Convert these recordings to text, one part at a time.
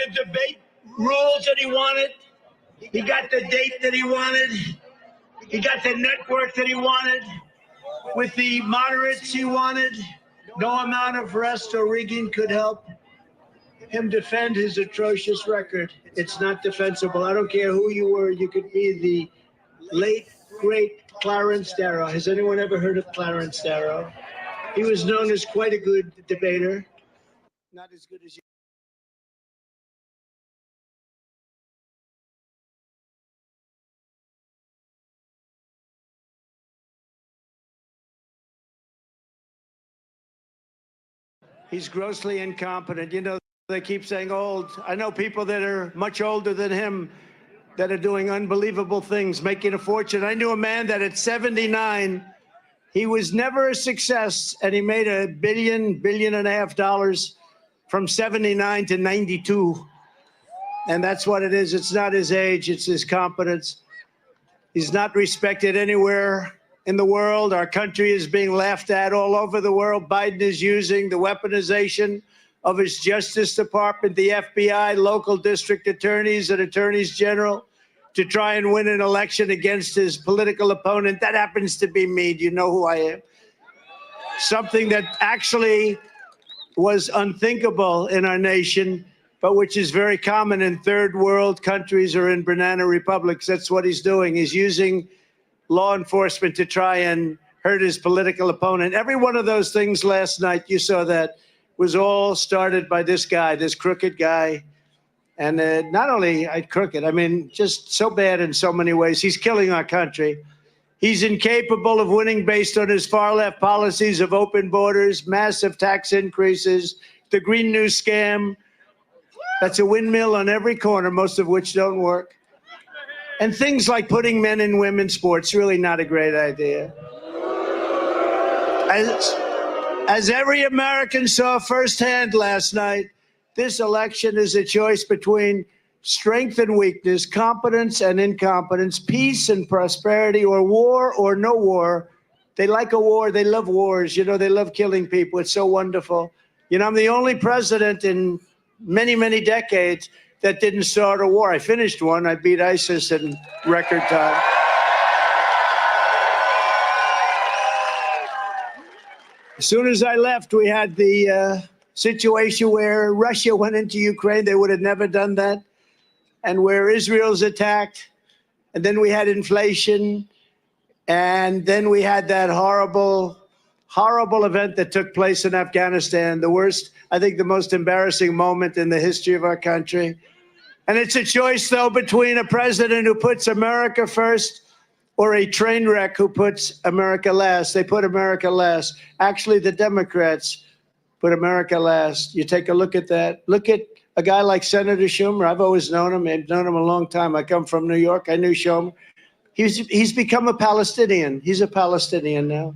debate rules that he wanted. He got the date that he wanted. He got the network that he wanted. With the moderates he wanted. No amount of rest or rigging could help him defend his atrocious record. It's not defensible. I don't care who you were. You could be the late, great Clarence Darrow. Has anyone ever heard of Clarence Darrow? He was known as quite a good debater. Not as good as you. He's grossly incompetent. You know, they keep saying old. I know people that are much older than him that are doing unbelievable things, making a fortune. I knew a man that at 79, he was never a success, and he made $1 billion, $1.5 billion from 79 to 92. And that's what it is. It's not his age, it's his competence. He's not respected anywhere in the world. Our country is being laughed at all over the world. Biden is using the weaponization of his Justice Department, the FBI, local district attorneys and attorneys general to try and win an election against his political opponent. That happens to be me. Do you know who I am? Something that actually was unthinkable in our nation, but which is very common in third world countries or in banana republics. That's what he's doing. He's using law enforcement to try and hurt his political opponent. Every one of those things last night, you saw that, was all started by this guy, this crooked guy. And not only crooked, I mean, just so bad in so many ways. He's killing our country. He's incapable of winning based on his far-left policies of open borders, massive tax increases, the Green New Scam. That's a windmill on every corner, most of which don't work. And things like putting men in women's sports, really not a great idea. As every American saw firsthand last night, this election is a choice between strength and weakness, competence and incompetence, peace and prosperity, or war or no war. They like a war. They love wars. You know, they love killing people. It's so wonderful. You know, I'm the only president in many, many decades that didn't start a war. I finished one. I beat ISIS in record time. As soon as I left, we had the situation where Russia went into Ukraine. They would have never done that. And where Israel's attacked. And then we had inflation. And then we had that horrible, horrible event that took place in Afghanistan. The worst, I think the most embarrassing moment in the history of our country. And it's a choice, though, between a president who puts America first or a train wreck who puts America last. They put America last. Actually, the Democrats put America last. You take a look at that. Look at a guy like Senator Schumer. I've always known him. I've known him a long time. I come from New York. I knew Schumer. He's become a Palestinian. He's a Palestinian now.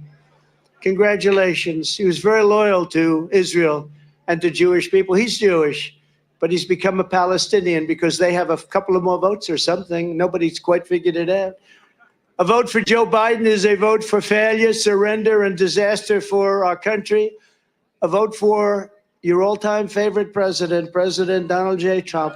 Congratulations. He was very loyal to Israel and to Jewish people. He's Jewish, but he's become a Palestinian because they have a couple of more votes or something. Nobody's quite figured it out. A vote for Joe Biden is a vote for failure, surrender, and disaster for our country. A vote for your all-time favorite president, President Donald J. Trump.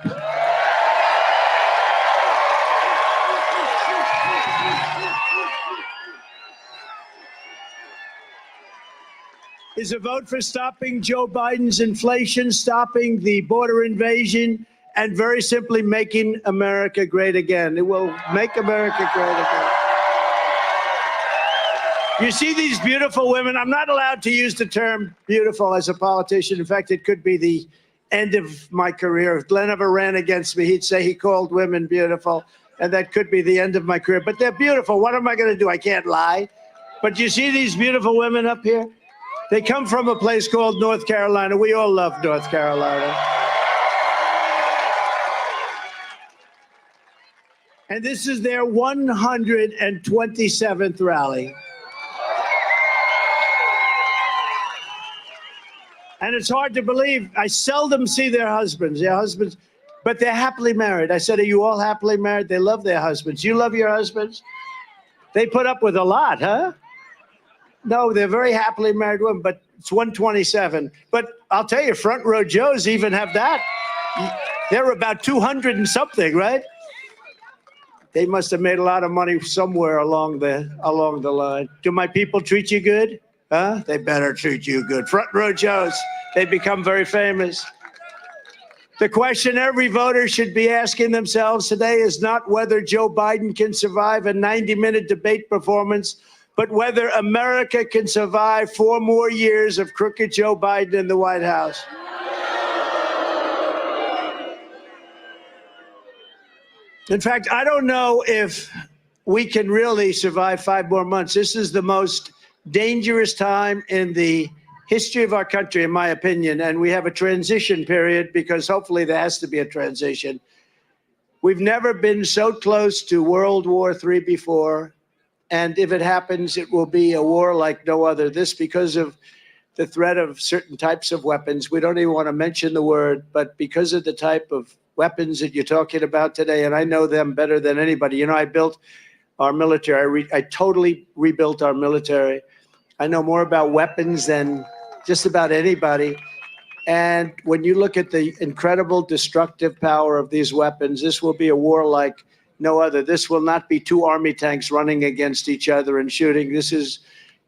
Is a vote for stopping Joe Biden's inflation, stopping the border invasion, and very simply making America great again. It will make America great again. You see these beautiful women. I'm not allowed to use the term beautiful as a politician. In fact, it could be the end of my career. If Glenn ever ran against me, he'd say he called women beautiful, and that could be the end of my career. But they're beautiful. What am I going to do? I can't lie. But you see these beautiful women up here? They come from a place called North Carolina. We all love North Carolina. And this is their 127th rally. And it's hard to believe. I seldom see their husbands, but they're happily married. I said, are you all happily married? They love their husbands. You love your husbands? They put up with a lot, huh? No, they're very happily married women, but it's 127. But I'll tell you, front row Joes even have that. They're about 200 and something, right? They must have made a lot of money somewhere along the line. Do my people treat you good? Huh? They better treat you good. Front row Joes, they become very famous. The question every voter should be asking themselves today is not whether Joe Biden can survive a 90-minute debate performance, but whether America can survive 4 more years of crooked Joe Biden in the White House. In fact, I don't know if we can really survive 5 more months. This is the most dangerous time in the history of our country, in my opinion, and we have a transition period because hopefully there has to be a transition. We've never been so close to World War III before, and if it happens, it will be a war like no other. This because of the threat of certain types of weapons. We don't even want to mention the word, but because of the type of weapons that you're talking about today, and I know them better than anybody. You know, I built our military. I totally rebuilt our military. I know more about weapons than just about anybody. And when you look at the incredible destructive power of these weapons, this will be a war like no other. This will not be 2 army tanks running against each other and shooting. This is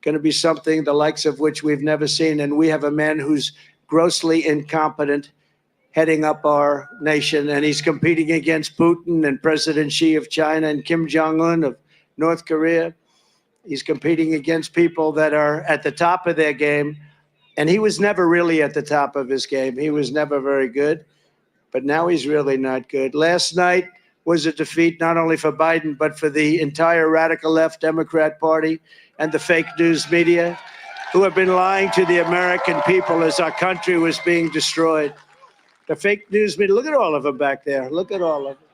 going to be something the likes of which we've never seen. And we have a man who's grossly incompetent heading up our nation, and he's competing against Putin and President Xi of China and Kim Jong-un of North Korea. He's competing against people that are at the top of their game, and he was never really at the top of his game. He was never very good, but now he's really not good. Last night was a defeat not only for Biden, but for the entire radical left Democrat Party and the fake news media who have been lying to the American people as our country was being destroyed. The fake news media, look at all of them back there. Look at all of them.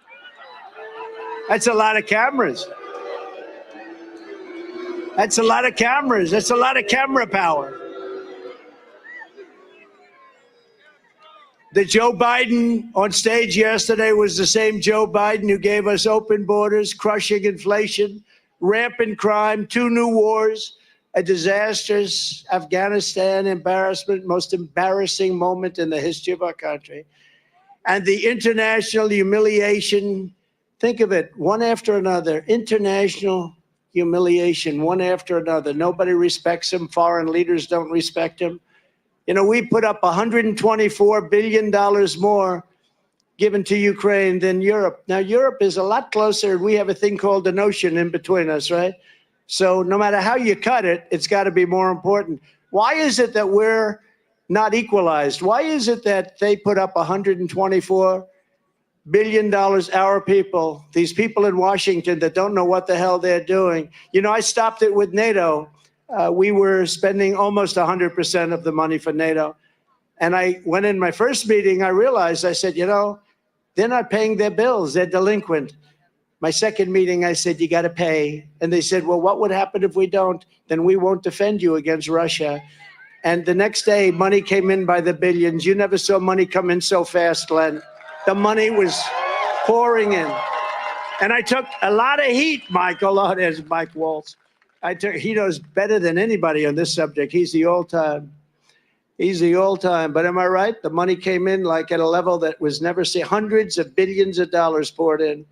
That's a lot of cameras. That's a lot of cameras. That's a lot of camera power. The Joe Biden on stage yesterday was the same Joe Biden who gave us open borders, crushing inflation, rampant crime, 2 new wars, a disastrous Afghanistan embarrassment, most embarrassing moment in the history of our country, and the international humiliation. Think of it, one after another, international humiliation, one after another. Nobody respects him. Foreign leaders don't respect him. You know, we put up $124 billion more given to Ukraine than Europe. Now, Europe is a lot closer. We have a thing called an ocean in between us, right? So no matter how you cut it, it's got to be more important. Why is it that we're not equalized? Why is it that they put up $124 billion, our people, these people in Washington that don't know what the hell they're doing? You know, I stopped it with NATO. We were spending almost 100% of the money for NATO. And I went in my first meeting, I realized, I said, you know, they're not paying their bills. They're delinquent. My second meeting, I said, you got to pay. And they said, well, what would happen if we don't? Then we won't defend you against Russia. And the next day, money came in by the billions. You never saw money come in so fast, Glenn. The money was pouring in. And I took a lot of heat, Michael. Oh, there's Mike Waltz. He knows better than anybody on this subject. He's the all-time. He's the all-time. But am I right? The money came in like at a level that was never seen. Hundreds of billions of dollars poured in.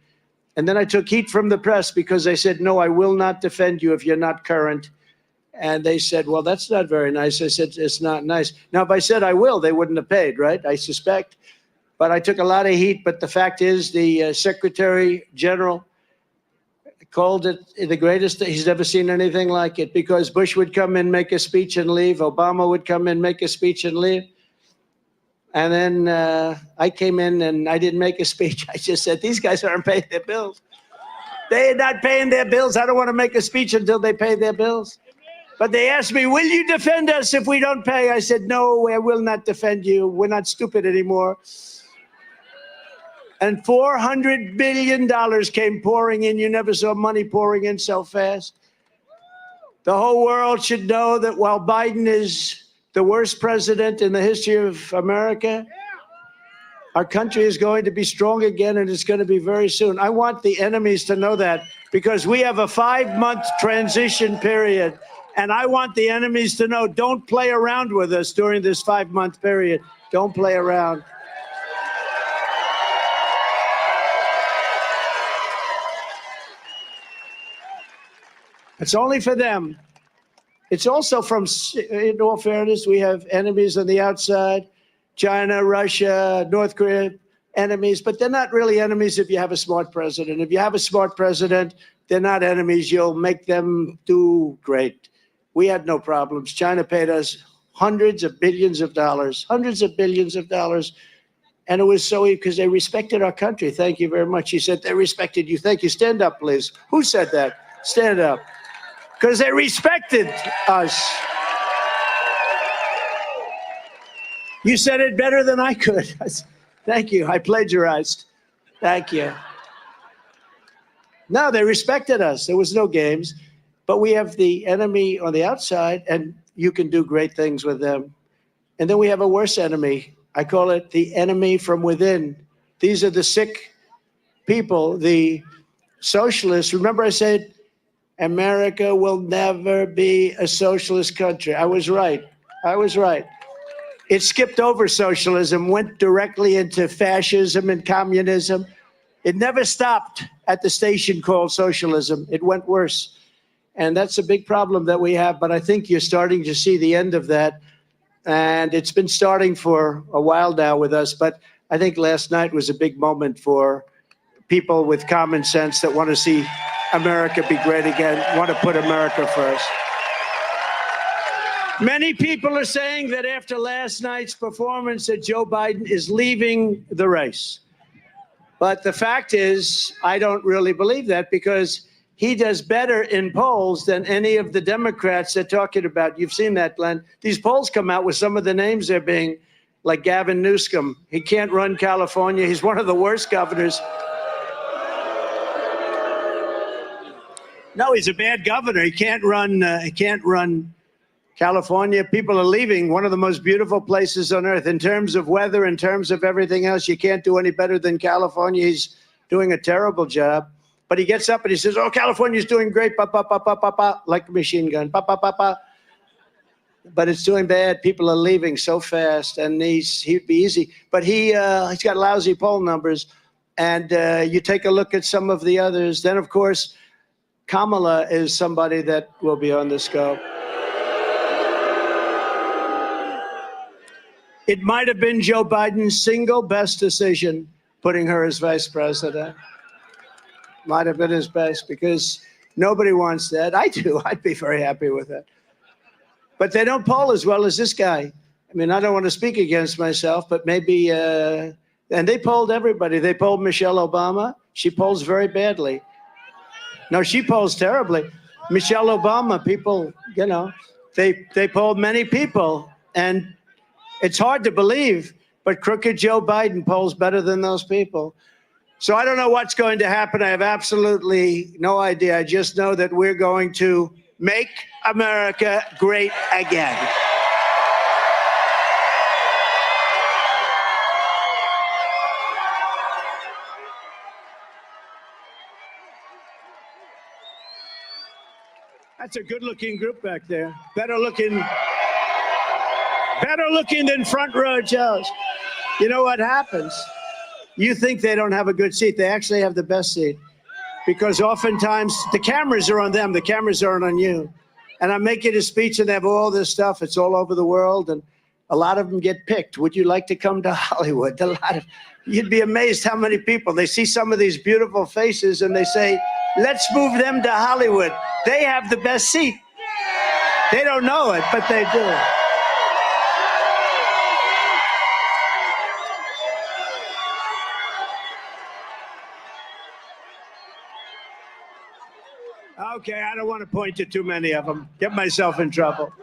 And then I took heat from the press because they said, no, I will not defend you if you're not current. And they said, well, that's not very nice. I said, it's not nice. Now, if I said I will, they wouldn't have paid, right? I suspect. But I took a lot of heat. But the fact is, the Secretary General called it the greatest. He's never seen anything like it, because Bush would come in, make a speech and leave. Obama would come in, make a speech and leave. And then I came in and I didn't make a speech. I just said, these guys aren't paying their bills. They're not paying their bills. I don't want to make a speech until they pay their bills. But they asked me, will you defend us if we don't pay? I said, no, I will not defend you. We're not stupid anymore. And $400 billion came pouring in. You never saw money pouring in so fast. The whole world should know that while Biden is the worst president in the history of America, our country is going to be strong again, and it's going to be very soon. I want the enemies to know that, because we have a 5-month transition period, and I want the enemies to know, don't play around with us during this 5-month period. Don't play around. It's only for them. It's also from, in all fairness, we have enemies on the outside, China, Russia, North Korea, enemies, but they're not really enemies if you have a smart president. If you have a smart president, they're not enemies. You'll make them do great. We had no problems. China paid us hundreds of billions of dollars, and it was so easy because they respected our country. Thank you very much. He said, they respected you. Thank you. Stand up, please. Who said that? Stand up. Because they respected us. You said it better than I could. Thank you. I plagiarized. Thank you. No, they respected us. There was no games. But we have the enemy on the outside, and you can do great things with them. And then we have a worse enemy. I call it the enemy from within. These are the sick people, the socialists. Remember I said, America will never be a socialist country. I was right. I was right. It skipped over socialism, went directly into fascism and communism. It never stopped at the station called socialism. It went worse. And that's a big problem that we have. But I think you're starting to see the end of that. And it's been starting for a while now with us. But I think last night was a big moment for people with common sense that want to see America be great again, want to put America first. Many people are saying that after last night's performance that Joe Biden is leaving the race. But the fact is, I don't really believe that because he does better in polls than any of the Democrats they're talking about. You've seen that, Glenn. These polls come out with some of the names they're being, like Gavin Newsom. He can't run California. He's one of the worst governors. No, he's a bad governor. He can't run California. People are leaving one of the most beautiful places on earth. In terms of weather, in terms of everything else, you can't do any better than California. He's doing a terrible job. But he gets up and he says, oh, California's doing great, pa, pa, pa, pa, pa, pa, like a machine gun, pa, pa, pa, pa. But it's doing bad. People are leaving so fast, and he'd be easy. But he's got lousy poll numbers. And you take a look at some of the others. Then, of course, Kamala is somebody that will be on the scope. It might have been Joe Biden's single best decision, putting her as vice president. Might have been his best because nobody wants that. I do. I'd be very happy with that. But they don't poll as well as this guy. I mean, I don't want to speak against myself, but maybe, and they polled everybody. They polled Michelle Obama. She polls very badly. No, she polls terribly. Michelle Obama, people, you know, they polled many people. And it's hard to believe, but crooked Joe Biden polls better than those people. So I don't know what's going to happen. I have absolutely no idea. I just know that we're going to make America great again. That's a good-looking group back there. Better looking than front row Joes. You know what happens? You think they don't have a good seat. They actually have the best seat because oftentimes the cameras are on them. The cameras aren't on you. And I'm making a speech and they have all this stuff. It's all over the world. And a lot of them get picked. Would you like to come to Hollywood? You'd be amazed how many people, they see some of these beautiful faces and they say, let's move them to Hollywood. They have the best seat. They don't know it, but they do. Okay, I don't want to point to too many of them. Get myself in trouble.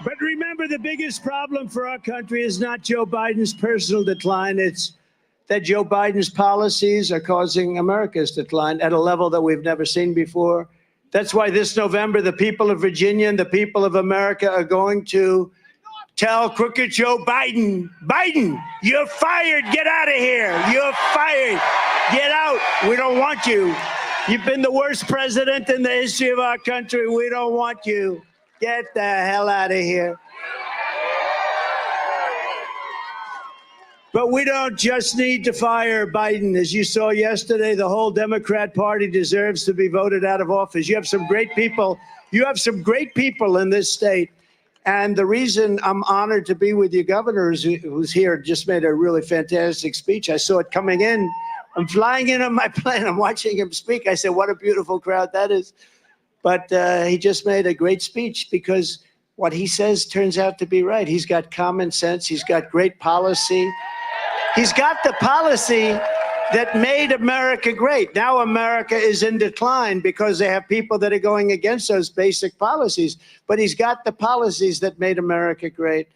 But remember, the biggest problem for our country is not Joe Biden's personal decline. It's that Joe Biden's policies are causing America's decline at a level that we've never seen before. That's why this November, the people of Virginia and the people of America are going to tell crooked Joe Biden, Biden, you're fired. Get out of here. You're fired. Get out. We don't want you. You've been the worst president in the history of our country. We don't want you. Get the hell out of here. But we don't just need to fire Biden. As you saw yesterday, the whole Democrat Party deserves to be voted out of office. You have some great people. You have some great people in this state. And the reason I'm honored to be with you, Governor, who's here, just made a really fantastic speech. I saw it coming in. I'm flying in on my plane. I'm watching him speak. I said, what a beautiful crowd that is. But he just made a great speech because what he says turns out to be right. He's got common sense. He's got great policy. He's got the policy that made America great. Now America is in decline because they have people that are going against those basic policies. But he's got the policies that made America great.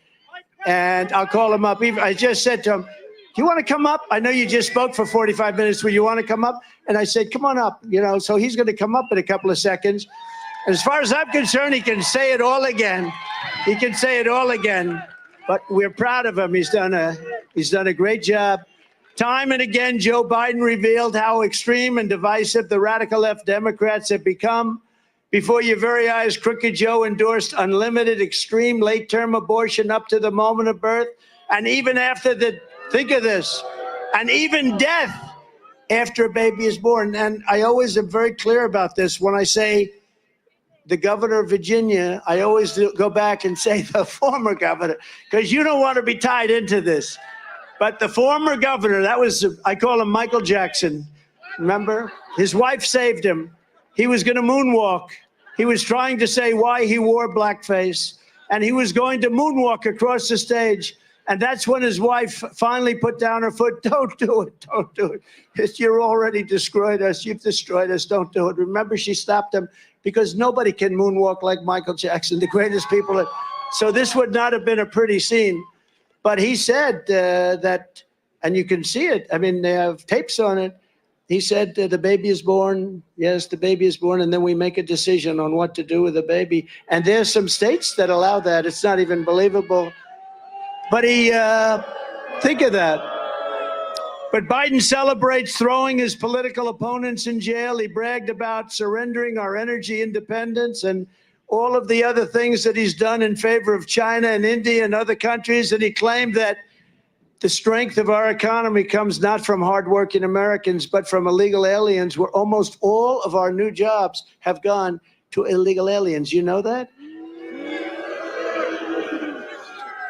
And I'll call him up. I just said to him, do you want to come up? I know you just spoke for 45 minutes. Will you want to come up? And I said, come on up. You know, so he's going to come up in a couple of seconds. As far as I'm concerned, he can say it all again. He can say it all again. But we're proud of him. He's done a great job. Time and again, Joe Biden revealed how extreme and divisive the radical left Democrats have become. Before your very eyes, Crooked Joe endorsed unlimited, extreme late-term abortion up to the moment of birth. And even after think of this, and even death after a baby is born. And I always am very clear about this. When I say the governor of Virginia, I always go back and say the former governor, because you don't want to be tied into this. But the former governor, that was, I call him Michael Jackson. Remember? His wife saved him. He was going to moonwalk. He was trying to say why he wore blackface. And he was going to moonwalk across the stage. And that's when his wife finally put down her foot. Don't do it. Don't do it. You're already destroyed us. You've destroyed us. Don't do it. Remember, she stopped him because nobody can moonwalk like Michael Jackson, the greatest people. So this would not have been a pretty scene. But he said that, and you can see it. I mean, they have tapes on it. He said the baby is born. Yes, the baby is born. And then we make a decision on what to do with the baby. And there's some states that allow that. It's not even believable. But think of that. But Biden celebrates throwing his political opponents in jail. He bragged about surrendering our energy independence and all of the other things that he's done in favor of China and India and other countries. And he claimed that the strength of our economy comes not from hardworking Americans, but from illegal aliens, where almost all of our new jobs have gone to illegal aliens. You know that?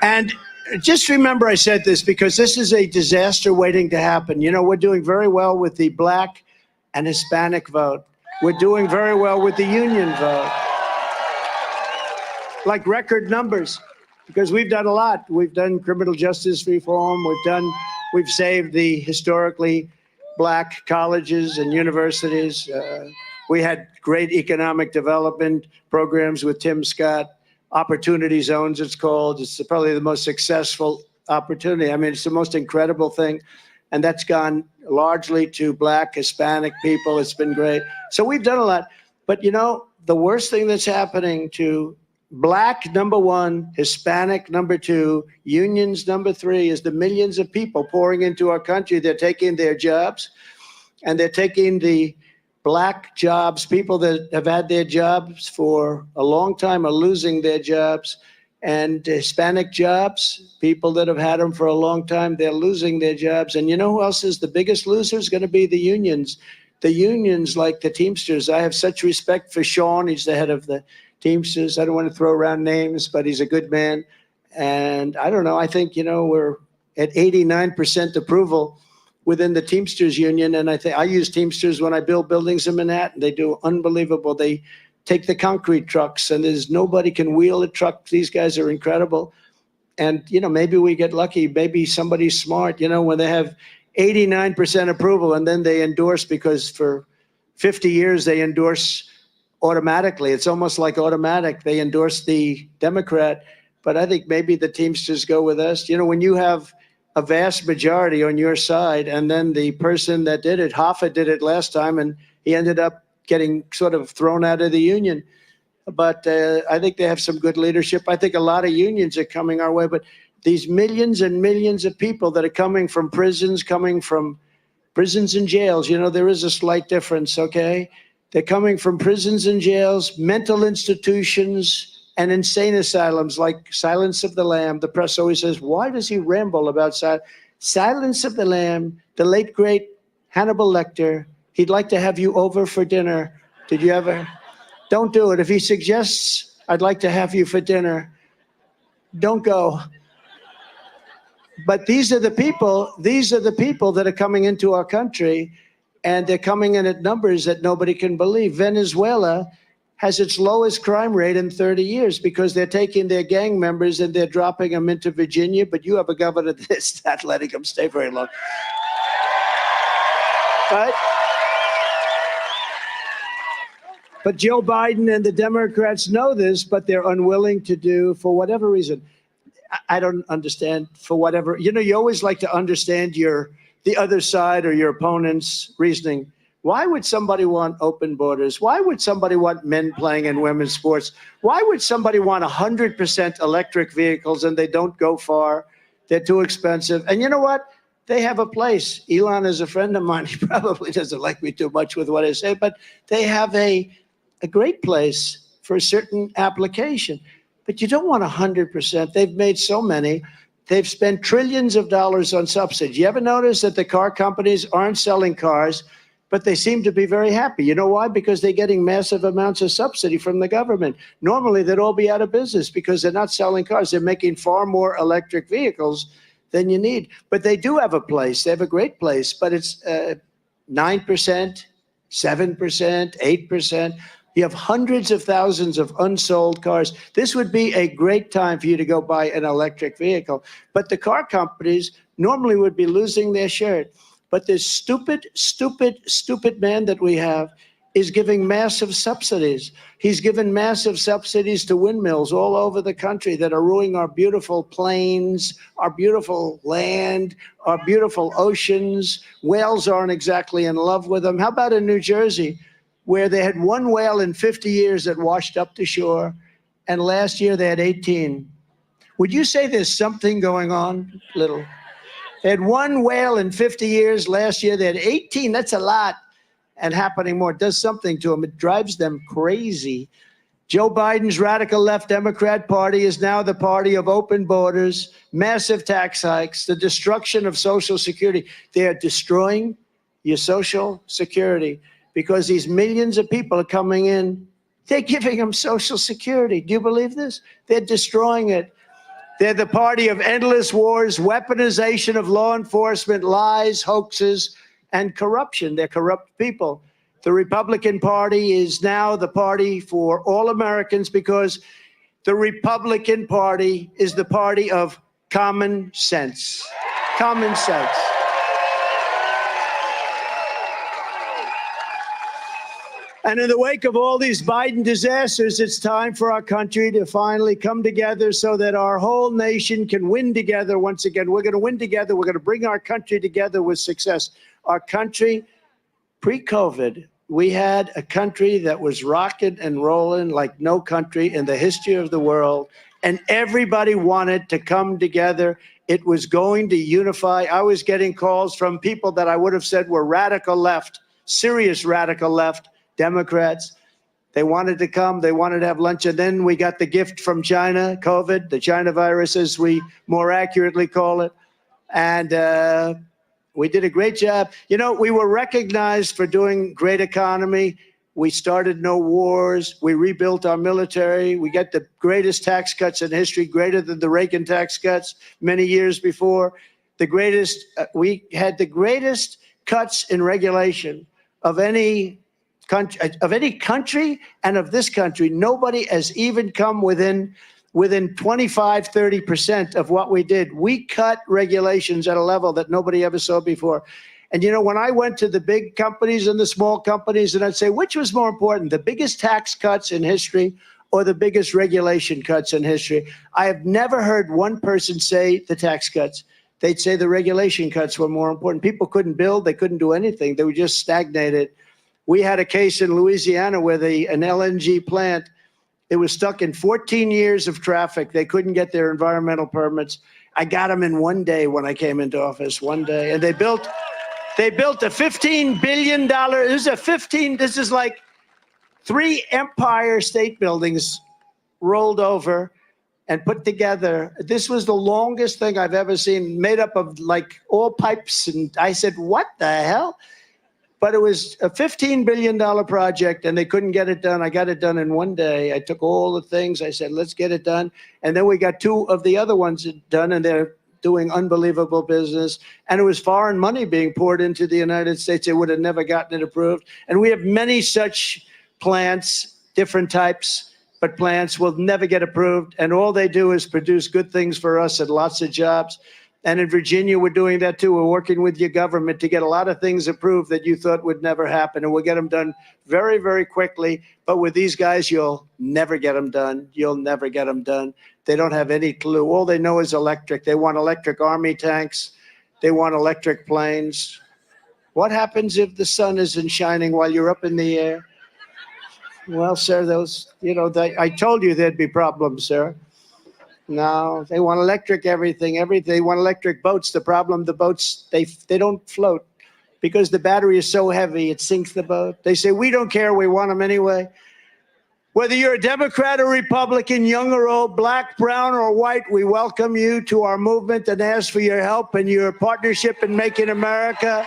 And just remember I said this because this is a disaster waiting to happen. You know, we're doing very well with the Black and Hispanic vote. We're doing very well with the union vote. Like record numbers, because we've done a lot. We've done criminal justice reform. We've saved the historically Black colleges and universities. We had great economic development programs with Tim Scott. Opportunity zones, it's called. It's probably the most successful opportunity. I mean, it's the most incredible thing. And that's gone largely to Black, Hispanic people. It's been great. So we've done a lot. But, you know, the worst thing that's happening to Black, number one, Hispanic, number two, unions, number three, is the millions of people pouring into our country. They're taking their jobs, and they're taking the Black jobs. People that have had their jobs for a long time are losing their jobs. And Hispanic jobs, people that have had them for a long time, they're losing their jobs. And you know who else is the biggest loser? Is going to be the unions. The unions, like the Teamsters. I have such respect for Sean. He's the head of the Teamsters. I don't want to throw around names, but he's a good man. And I don't know, I think, you know, we're at 89% approval within the Teamsters union. And I think I use Teamsters when I build buildings in Manhattan. They do unbelievable. They take the concrete trucks, and there's nobody can wheel a truck. These guys are incredible. And, you know, maybe we get lucky. Maybe somebody's smart, you know, when they have 89% approval and then they endorse, because for 50 years they endorse automatically. It's almost like automatic. They endorse the Democrat. But I think maybe the Teamsters go with us. You know, when you have a vast majority on your side, and then the person that did it, Hoffa did it last time, and he ended up getting sort of thrown out of the union. But I think they have some good leadership. I think a lot of unions are coming our way. But these millions and millions of people that are coming from prisons, coming from Prisons and jails, you know, there is a slight difference, okay? They're coming from prisons and jails, mental institutions, and insane asylums like Silence of the Lamb. The press always says, why does he ramble about Silence of the Lamb, the late, great Hannibal Lecter? He'd like to have you over for dinner. Did you ever? Don't do it. If he suggests, I'd like to have you for dinner, don't go. But these are the people that are coming into our country, and they're coming in at numbers that nobody can believe. Venezuela has its lowest crime rate in 30 years because they're taking their gang members and they're dropping them into Virginia, but you have a governor that's not letting them stay very long. Right? But Joe Biden and the Democrats know this, but they're unwilling to do, for whatever reason. I don't understand, for whatever, you know, you always like to understand the other side or your opponent's reasoning. Why would somebody want open borders? Why would somebody want men playing in women's sports? Why would somebody want 100% electric vehicles and they don't go far? They're too expensive. And you know what? They have a place. Elon is a friend of mine. He probably doesn't like me too much with what I say, but they have a great place for a certain application. But you don't want 100%. They've made so many. They've spent trillions of dollars on subsidies. You ever notice that the car companies aren't selling cars, but they seem to be very happy? You know why? Because they're getting massive amounts of subsidy from the government. Normally, they'd all be out of business because they're not selling cars. They're making far more electric vehicles than you need. But they do have a place. They have a great place, but it's 9%, 7%, 8%. You have hundreds of thousands of unsold cars. This would be a great time for you to go buy an electric vehicle. But the car companies normally would be losing their shirt. But this stupid, stupid, stupid man that we have is giving massive subsidies. He's given massive subsidies to windmills all over the country that are ruining our beautiful plains, our beautiful land, our beautiful oceans. Whales aren't exactly in love with them. How about in New Jersey, where they had one whale in 50 years that washed up to shore, and last year they had 18. Would you say there's something going on? Little. They had one whale in 50 years. Last year they had 18. That's a lot. And happening more. It does something to them. It drives them crazy. Joe Biden's radical left Democrat Party is now the party of open borders, massive tax hikes, the destruction of Social Security. They are destroying your Social Security, because these millions of people are coming in. They're giving them Social Security. Do you believe this? They're destroying it. They're the party of endless wars, weaponization of law enforcement, lies, hoaxes, and corruption. They're corrupt people. The Republican Party is now the party for all Americans because the Republican Party is the party of common sense. Common sense. And in the wake of all these Biden disasters, it's time for our country to finally come together so that our whole nation can win together once again. We're going to win together. We're going to bring our country together with success. Our country, pre-COVID, we had a country that was rocking and rolling like no country in the history of the world, and everybody wanted to come together. It was going to unify. I was getting calls from people that I would have said were radical left, serious radical left, Democrats. They wanted to come. They wanted to have lunch. And then we got the gift from China, COVID, the China virus, as we more accurately call it. And we did a great job. You know, we were recognized for doing great economy. We started no wars. We rebuilt our military. We got the greatest tax cuts in history, greater than the Reagan tax cuts many years before. The greatest, we had the greatest cuts in regulation of any country and of this country. Nobody has even come within 25, 30% of what we did. We cut regulations at a level that nobody ever saw before. And, you know, when I went to the big companies and the small companies, and I'd say, which was more important, the biggest tax cuts in history or the biggest regulation cuts in history? I have never heard one person say the tax cuts. They'd say the regulation cuts were more important. People couldn't build. They couldn't do anything. They were just stagnated. We had a case in Louisiana where an LNG plant, it was stuck in 14 years of traffic. They couldn't get their environmental permits. I got them in one day when I came into office, one day. And they built They built a $15 billion, this is like 3 Empire State Buildings rolled over and put together. This was the longest thing I've ever seen, made up of like all pipes. And I said, what the hell? But it was a $15 billion project and they couldn't get it done. I got it done in one day. I took all the things. I said, let's get it done. And then we got 2 of the other ones done and they're doing unbelievable business. And it was foreign money being poured into the United States. They would have never gotten it approved. And we have many such plants, different types, but plants will never get approved. And all they do is produce good things for us and lots of jobs. And in Virginia, we're doing that too. We're working with your government to get a lot of things approved that you thought would never happen. And we'll get them done very, very quickly. But with these guys, you'll never get them done. You'll never get them done. They don't have any clue. All they know is electric. They want electric army tanks. They want electric planes. What happens if the sun isn't shining while you're up in the air? Well, sir, I told you there'd be problems, sir. No, they want electric everything. They want electric boats. The problem, the boats, they don't float because the battery is so heavy, it sinks the boat. They say, we don't care, we want them anyway. Whether you're a Democrat or Republican, young or old, black, brown, or white, we welcome you to our movement and ask for your help and your partnership in making America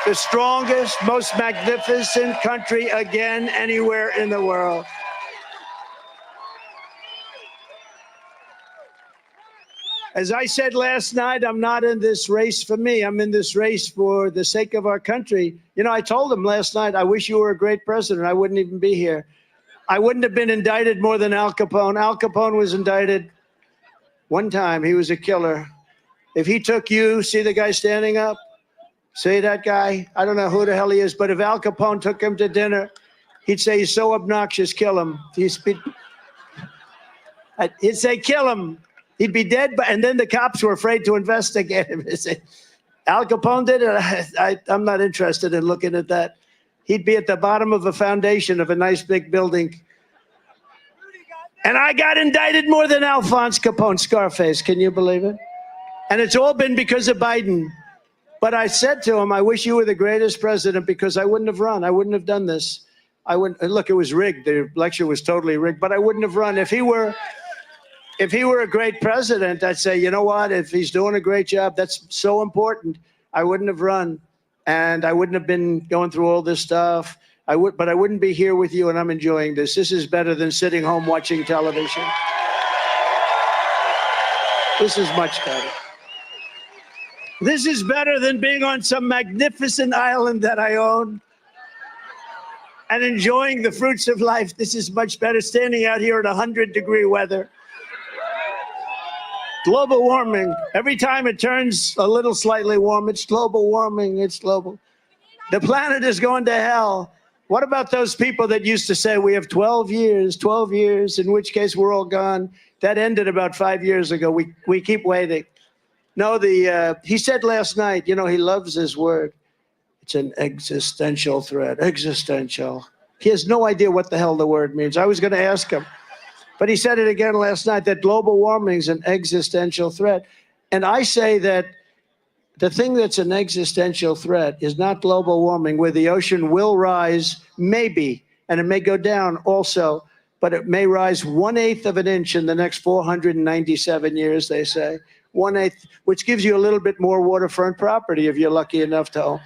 the strongest, most magnificent country again anywhere in the world. As I said last night, I'm not in this race for me. I'm in this race for the sake of our country. I told him last night, I wish you were a great president. I wouldn't even be here. I wouldn't have been indicted more than Al Capone. Al Capone was indicted one time. He was a killer. If he took you, see the guy standing up? See that guy? I don't know who the hell he is, but if Al Capone took him to dinner, he'd say, he's so obnoxious, kill him. He'd say, kill him. He'd be dead, and then the cops were afraid to investigate him. Al Capone did it. I'm not interested in looking at that. He'd be at the bottom of a foundation of a nice big building. And I got indicted more than Alphonse Capone, Scarface. Can you believe it? And it's all been because of Biden. But I said to him, I wish you were the greatest president because I wouldn't have run. I wouldn't have done this. I wouldn't. Look, it was rigged. The election was totally rigged, but I wouldn't have run. If he were a great president, I'd say, you know what? If he's doing a great job, that's so important. I wouldn't have run, and I wouldn't have been going through all this stuff. But I wouldn't be here with you, and I'm enjoying this. This is better than sitting home watching television. This is much better. This is better than being on some magnificent island that I own and enjoying the fruits of life. This is much better standing out here in 100-degree weather. Global warming. Every time it turns a little slightly warm, it's global warming. It's global. The planet is going to hell. What about those people that used to say we have 12 years, in which case we're all gone? That ended about 5 years ago. We keep waiting. No, he said last night, he loves his word. It's an existential threat. Existential. He has no idea what the hell the word means. I was going to ask him. But he said it again last night, that global warming is an existential threat. And I say that the thing that's an existential threat is not global warming, where the ocean will rise, maybe, and it may go down also, but it may rise 1/8 of an inch in the next 497 years, they say. 1/8, which gives you a little bit more waterfront property if you're lucky enough to own.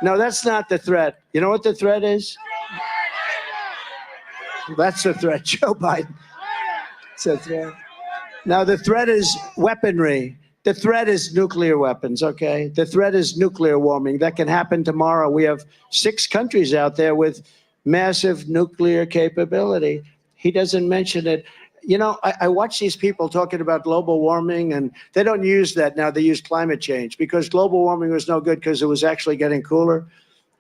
No, that's not the threat. You know what the threat is? That's the threat, Joe Biden. It's a threat. Now, the threat is weaponry. The threat is nuclear weapons, okay? The threat is nuclear warming. That can happen tomorrow. We have 6 countries out there with massive nuclear capability. He doesn't mention it. I watch these people talking about global warming, and they don't use that now. They use climate change because global warming was no good because it was actually getting cooler.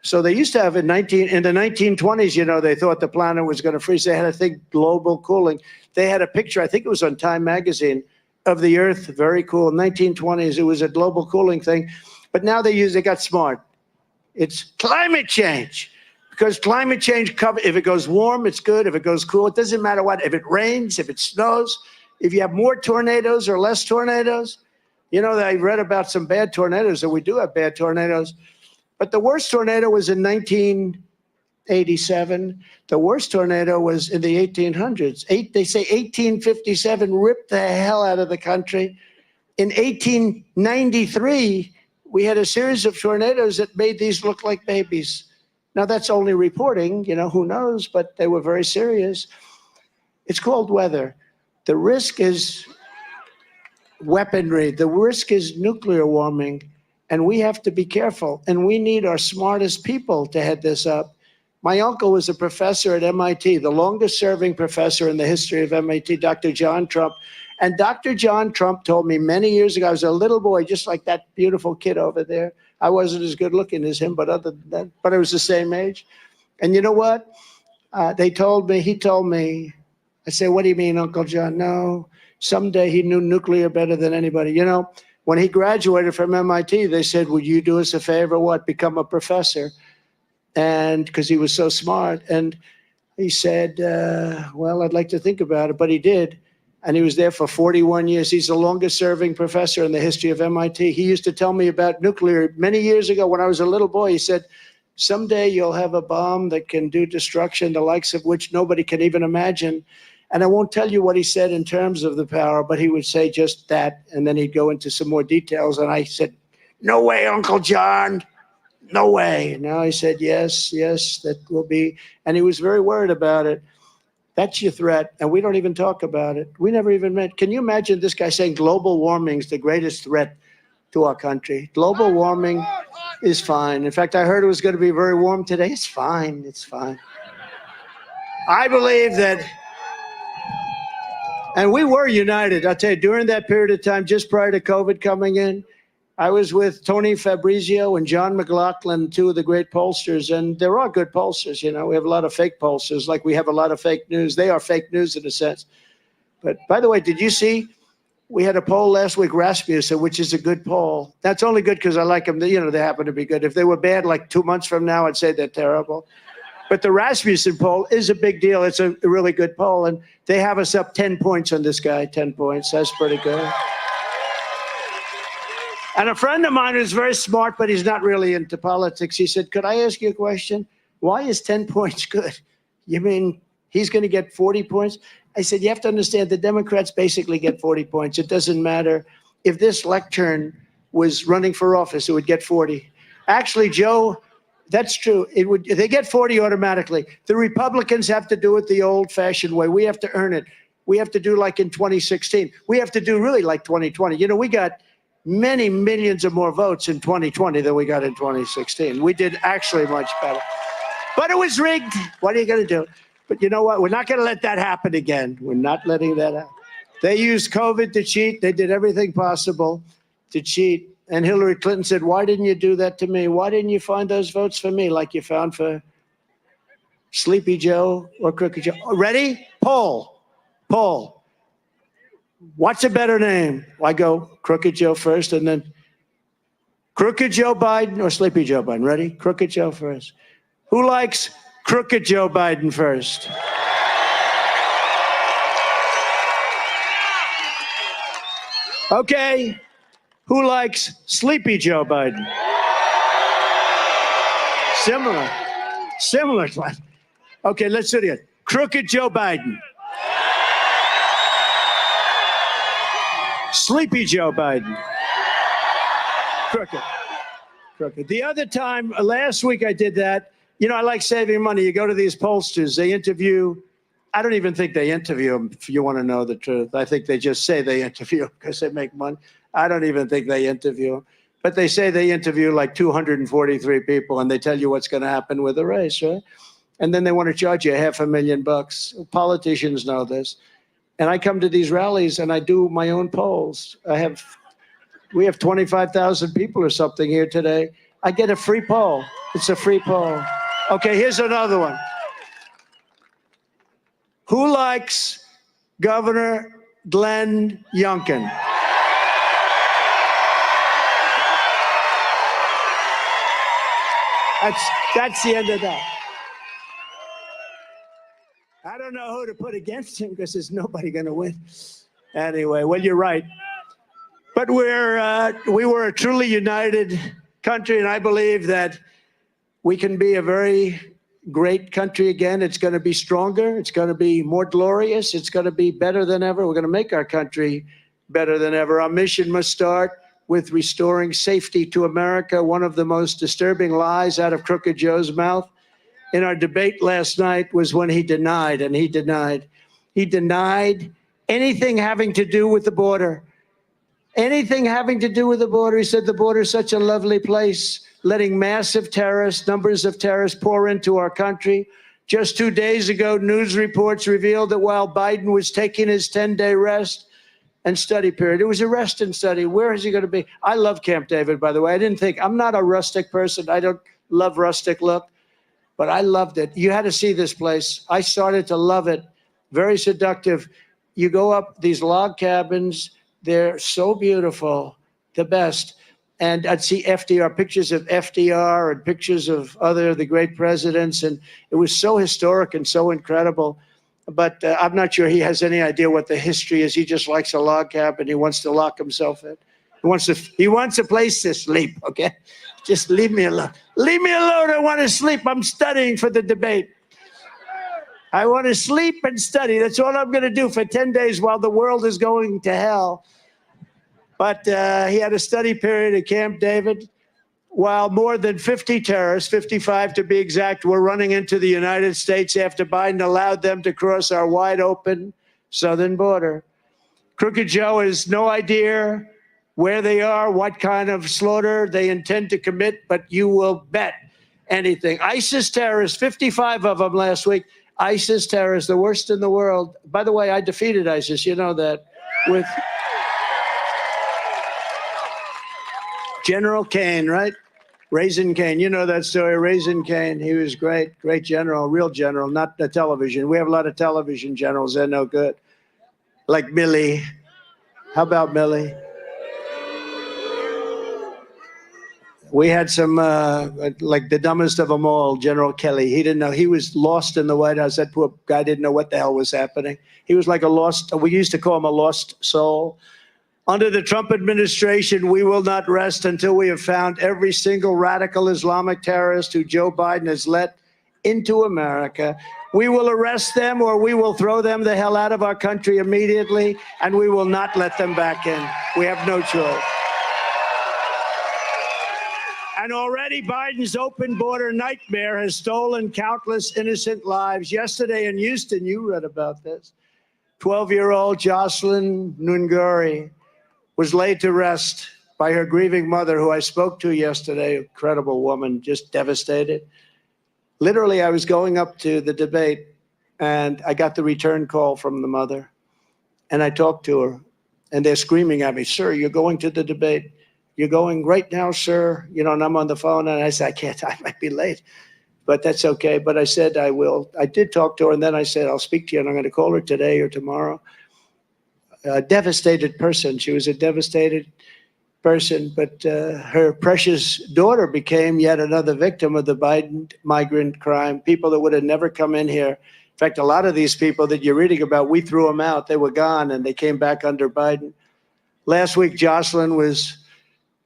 So they used to have in the 1920s, they thought the planet was going to freeze. They had a thing, global cooling. They had a picture, I think it was on Time magazine, of the Earth, very cool. In the 1920s, it was a global cooling thing. But now they got smart. It's climate change. Because climate change, if it goes warm, it's good. If it goes cool, it doesn't matter what. If it rains, if it snows, if you have more tornadoes or less tornadoes, You know, I read about some bad tornadoes, and we do have bad tornadoes. But the worst tornado was in 1987. The worst tornado was in the 1800s. They say 1857 ripped the hell out of the country. In 1893, we had a series of tornadoes that made these look like babies. Now, that's only reporting, you know, who knows, but they were very serious. It's called weather. The risk is weaponry. The risk is nuclear warming. And we have to be careful. And we need our smartest people to head this up. My uncle was a professor at MIT, the longest serving professor in the history of MIT, Dr. John Trump. And Dr. John Trump told me many years ago, I was a little boy, just like that beautiful kid over there. I wasn't as good looking as him, but other than that, but I was the same age. And you know what? He told me, I said, what do you mean, Uncle John? No, someday he knew nuclear better than anybody. You know, when he graduated from MIT, they said, would you do us a favor? What? Become a professor. And because he was so smart. And he said, well, I'd like to think about it. But he did. And he was there for 41 years. He's the longest serving professor in the history of MIT. He used to tell me about nuclear many years ago when I was a little boy. He said, someday you'll have a bomb that can do destruction, the likes of which nobody can even imagine. And I won't tell you what he said in terms of the power, but he would say just that. And then he'd go into some more details. And I said, no way, Uncle John. No way. Now he said, yes, that will be. And he was very worried about it. That's your threat, and we don't even talk about it. We never even met. Can you imagine this guy saying global warming is the greatest threat to our country? Global warming is fine. In fact, I heard it was going to be very warm today. It's fine. It's fine. I believe that, and we were united. I'll tell you, during that period of time, just prior to COVID coming in, I was with Tony Fabrizio and John McLaughlin, two of the great pollsters, and there are good pollsters. You know, we have a lot of fake pollsters, like we have a lot of fake news. They are fake news in a sense. But by the way, did you see, we had a poll last week, Rasmussen, which is a good poll. That's only good because I like them. You know, they happen to be good. If they were bad, like 2 months from now, I'd say they're terrible. But the Rasmussen poll is a big deal. It's a really good poll, and they have us up 10 points on this guy, 10 points. That's pretty good. And a friend of mine who's very smart, but he's not really into politics, he said, could I ask you a question? Why is 10 points good? You mean he's going to get 40 points? I said, you have to understand the Democrats basically get 40 points. It doesn't matter. If this lectern was running for office, it would get 40. Actually, Joe, that's true. They get 40 automatically. The Republicans have to do it the old-fashioned way. We have to earn it. We have to do like in 2016. We have to do really like 2020. You know, we got many millions of more votes in 2020 than we got in 2016. We did actually much better. But it was rigged. What are you going to do? But you know what? We're not going to let that happen again. We're not letting that happen. They used COVID to cheat. They did everything possible to cheat. And Hillary Clinton said, why didn't you do that to me? Why didn't you find those votes for me like you found for Sleepy Joe or Crooked Joe? Ready? Poll. What's a better name? I go Crooked Joe first, and then Crooked Joe Biden or Sleepy Joe Biden. Ready? Crooked Joe first. Who likes Crooked Joe Biden first? Okay. Who likes Sleepy Joe Biden? Similar. Okay, let's do it again. Crooked Joe Biden. Sleepy Joe Biden. Crooked. The other time, last week I did that. You know, I like saving money. You go to these pollsters, they interview. I don't even think they interview them, if you want to know the truth. I think they just say they interview because they make money. I don't even think they interview them. But they say they interview like 243 people, and they tell you what's going to happen with the race, right? And then they want to charge you $500,000. Politicians know this. And I come to these rallies and I do my own polls. We have 25,000 people or something here today. I get a free poll. It's a free poll. Okay, here's another one. Who likes Governor Glenn Youngkin? That's the end of that. I don't know who to put against him because there's nobody going to win. Anyway, well, you're right. But we were a truly united country, and I believe that we can be a very great country again. It's going to be stronger. It's going to be more glorious. It's going to be better than ever. We're going to make our country better than ever. Our mission must start with restoring safety to America. One of the most disturbing lies out of Crooked Joe's mouth in our debate last night was when he denied anything having to do with the border. Anything having to do with the border. He said the border is such a lovely place, letting massive numbers of terrorists pour into our country. Just 2 days ago, news reports revealed that while Biden was taking his 10-day rest and study period, it was a rest and study. Where is he going to be? I love Camp David, by the way. I'm not a rustic person. I don't love rustic look, but I loved it. You had to see this place. I started to love it. Very seductive. You go up these log cabins. They're so beautiful, the best. And I'd see FDR, pictures of FDR and pictures of the great presidents. And it was so historic and so incredible. But I'm not sure he has any idea what the history is. He just likes a log cabin. He wants to lock himself in. He wants a place to sleep, okay? Just leave me alone. Leave me alone. I want to sleep. I'm studying for the debate. I want to sleep and study. That's all I'm going to do for 10 days while the world is going to hell. But he had a study period at Camp David while more than 50 terrorists, 55 to be exact, were running into the United States after Biden allowed them to cross our wide open southern border. Crooked Joe has no idea where they are, what kind of slaughter they intend to commit, but you will bet anything. ISIS terrorists, 55 of them last week. ISIS terrorists, the worst in the world. By the way, I defeated ISIS, you know that, with General Kane, right? Raisin Kane, you know that story, Raisin Kane. He was great, great general, real general, not the television. We have a lot of television generals, they're no good. Like Milley. How about Milley? We had some, like the dumbest of them all, General Kelly. He didn't know. He was lost in the White House. That poor guy didn't know what the hell was happening. He was like a lost, we used to call him a lost soul. Under the Trump administration, we will not rest until we have found every single radical Islamic terrorist who Joe Biden has let into America. We will arrest them or we will throw them the hell out of our country immediately, and we will not let them back in. We have no choice. And already Biden's open border nightmare has stolen countless innocent lives. Yesterday in Houston, you read about this. 12-year-old Jocelyn Nunguri was laid to rest by her grieving mother, who I spoke to yesterday, incredible woman, just devastated. Literally, I was going up to the debate, and I got the return call from the mother, and I talked to her, and they're screaming at me, "Sir, you're going to the debate. You're going right now, sir." You know, and I'm on the phone, and I said, "I can't, I might be late, but that's okay." But I said, I will. I did talk to her, and then I said, I'll speak to you, and I'm going to call her today or tomorrow. A devastated person. She was a devastated person, but her precious daughter became yet another victim of the Biden migrant crime. People that would have never come in here. In fact, a lot of these people that you're reading about, we threw them out. They were gone, and they came back under Biden. Last week, Jocelyn was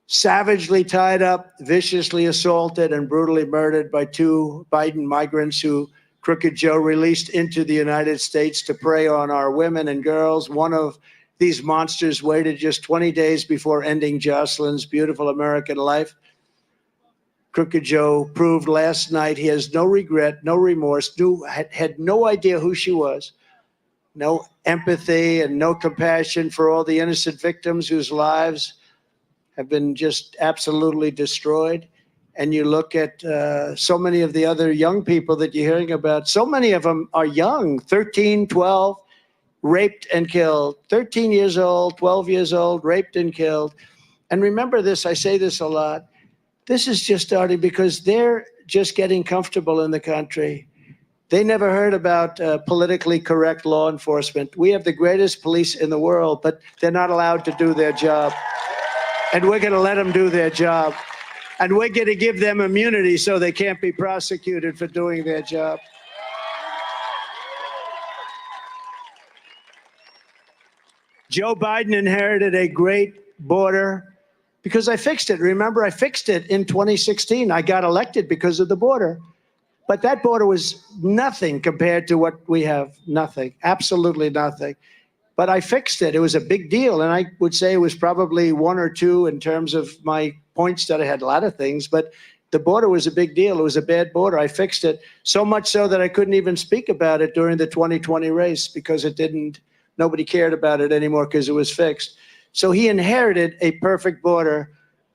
savagely tied up, viciously assaulted, and brutally murdered by 2 Biden migrants who Crooked Joe released into the United States to prey on our women and girls. One of these monsters waited just 20 days before ending Jocelyn's beautiful American life. Crooked Joe proved last night he has no regret, no remorse, had no idea who she was, no empathy and no compassion for all the innocent victims whose lives have been just absolutely destroyed. And you look at so many of the other young people that you're hearing about, so many of them are young, 13, 12, raped and killed. 13 years old, 12 years old, raped and killed. And remember this, I say this a lot, this is just starting because they're just getting comfortable in the country. They never heard about politically correct law enforcement. We have the greatest police in the world, but they're not allowed to do their job. And we're going to let them do their job. And we're going to give them immunity so they can't be prosecuted for doing their job. Joe Biden inherited a great border because I fixed it. Remember, I fixed it in 2016. I got elected because of the border. But that border was nothing compared to what we have. Nothing. Absolutely nothing. But I fixed it. It was a big deal. And I would say it was probably one or two in terms of my points that I had a lot of things. But the border was a big deal. It was a bad border. I fixed it so much so that I couldn't even speak about it during the 2020 race because nobody cared about it anymore because it was fixed. So he inherited a perfect border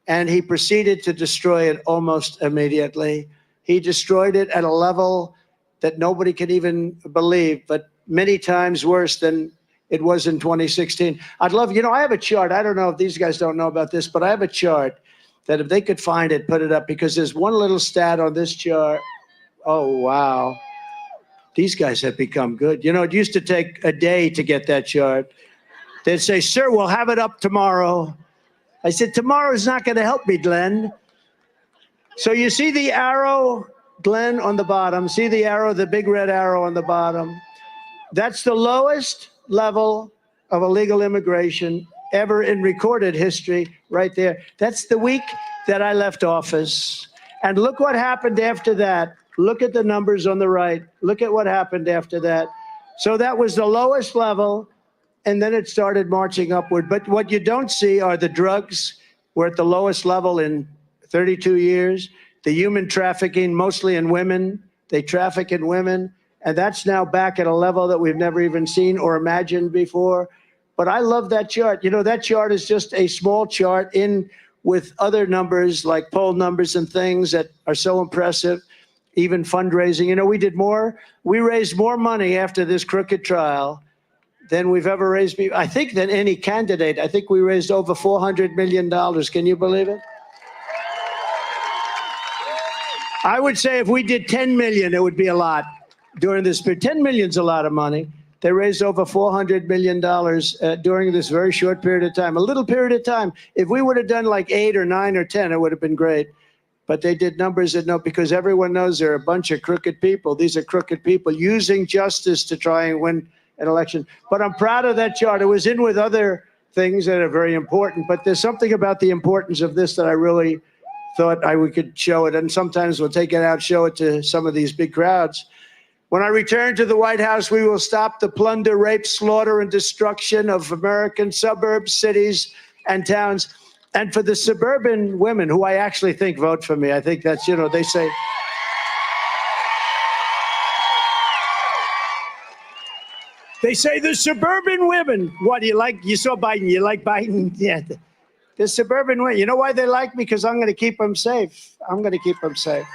and he proceeded to destroy it almost immediately. He destroyed it at a level that nobody can even believe, but many times worse than it was in 2016. I'd love, I have a chart. I don't know if these guys don't know about this, but I have a chart that if they could find it, put it up, because there's one little stat on this chart. Oh, wow. These guys have become good. It used to take a day to get that chart. They'd say, sir, we'll have it up tomorrow. I said, tomorrow's not going to help me, Glenn. So you see the arrow, Glenn, on the bottom. See the arrow, the big red arrow on the bottom. That's the lowest level of illegal immigration ever in recorded history right there. That's the week that I left office. And look what happened after that. Look at the numbers on the right. Look at what happened after that. So that was the lowest level, and then it started marching upward. But what you don't see are the drugs. We're at the lowest level in 32 years. The human trafficking, mostly in women. They traffic in women. And that's now back at a level that we've never even seen or imagined before. But I love that chart. That chart is just a small chart in with other numbers like poll numbers and things that are so impressive, even fundraising. We raised more money after this crooked trial than we've ever raised, I think, than any candidate. I think we raised over $400 million. Can you believe it? I would say if we did 10 million, it would be a lot during this period. 10 million is a lot of money. They raised over $400 million during this very short period of time, a little period of time. If we would have done like 8 or 9 or 10, it would have been great. But they did numbers that because everyone knows they're a bunch of crooked people. These are crooked people using justice to try and win an election. But I'm proud of that chart. It was in with other things that are very important. But there's something about the importance of this that I really thought we could show it. And sometimes we'll take it out, show it to some of these big crowds. When I return to the White House, we will stop the plunder, rape, slaughter, and destruction of American suburbs, cities, and towns. And for the suburban women, who I actually think vote for me, I think that's, they say. They say the suburban women. What, you saw Biden, you like Biden? Yeah. The suburban women, you know why they like me? Because I'm going to keep them safe. I'm going to keep them safe.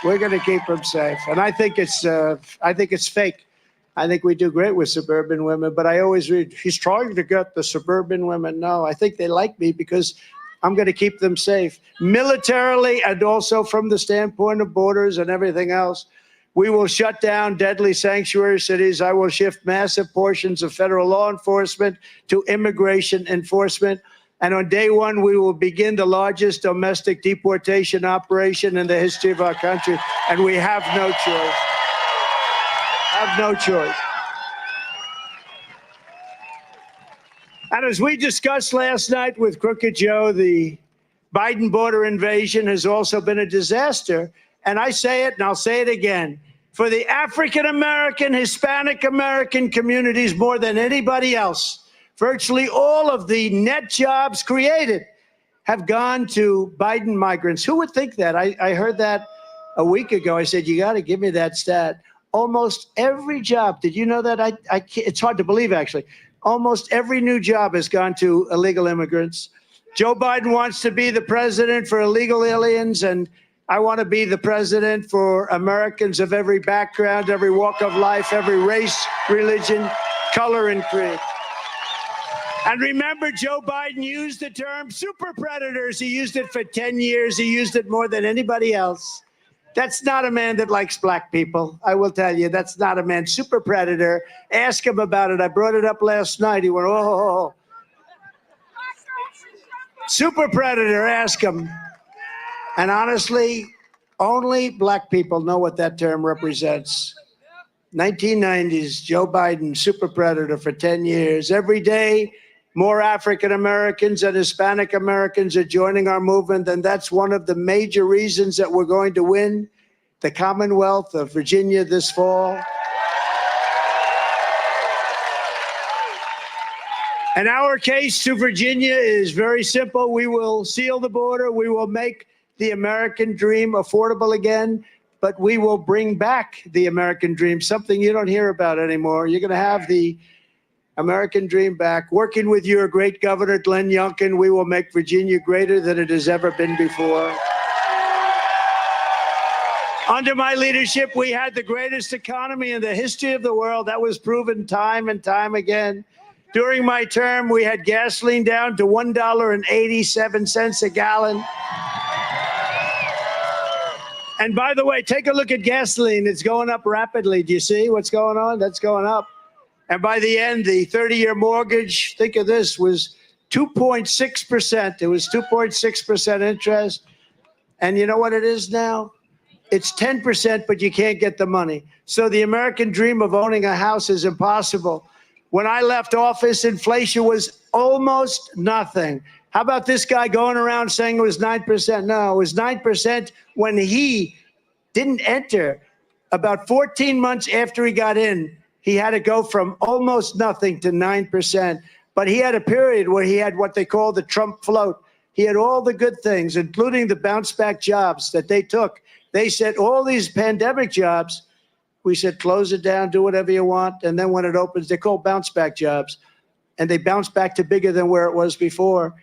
We're going to keep them safe. And I think it's fake. I think we do great with suburban women, but I always read, he's trying to get the suburban women. No, I think they like me because I'm going to keep them safe. Militarily and also from the standpoint of borders and everything else. We will shut down deadly sanctuary cities. I will shift massive portions of federal law enforcement to immigration enforcement. And on day one, we will begin the largest domestic deportation operation in the history of our country. And we have no choice. Have no choice. And as we discussed last night with Crooked Joe, the Biden border invasion has also been a disaster. And I say it, and I'll say it again. For the African-American, Hispanic-American communities more than anybody else, virtually all of the net jobs created have gone to Biden migrants. Who would think that? I heard that a week ago. I said, you got to give me that stat. Almost every job, did you know that? It's hard to believe, actually. Almost every new job has gone to illegal immigrants. Joe Biden wants to be the president for illegal aliens, and I want to be the president for Americans of every background, every walk of life, every race, religion, color, and creed. And remember, Joe Biden used the term super predators. He used it for 10 years. He used it more than anybody else. That's not a man that likes black people. I will tell you, that's not a man. Super predator. Ask him about it. I brought it up last night. He went, oh. Super predator, ask him. And honestly, only black people know what that term represents. 1990s, Joe Biden, super predator for 10 years. Every day, More African Americans and Hispanic Americans are joining our movement, and that's one of the major reasons that we're going to win the Commonwealth of Virginia this fall. And our case to Virginia is very simple. We will seal the border. We will make the American dream affordable again, but we will bring back the American dream, something you don't hear about anymore. You're going to have the American dream back. Working with your great governor, Glenn Youngkin, we will make Virginia greater than it has ever been before. Under my leadership, we had the greatest economy in the history of the world. That was proven time and time again. During my term, we had gasoline down to $1.87 a gallon. And by the way, take a look at gasoline. It's going up rapidly. Do you see what's going on? That's going up. And by the end, the 30-year mortgage, think of this, was 2.6%. It was 2.6% interest. And you know what it is now? It's 10%, but you can't get the money. So the American dream of owning a house is impossible. When I left office, inflation was almost nothing. How about this guy going around saying it was 9%? No, it was 9% when he didn't enter. About 14 months after he got in, he had to go from almost nothing to 9%. But he had a period where he had what they call the Trump float. He had all the good things, including the bounce back jobs that they took. They said all these pandemic jobs, we said, close it down, do whatever you want. And then when it opens, they're called bounce back jobs. And they bounce back to bigger than where it was before.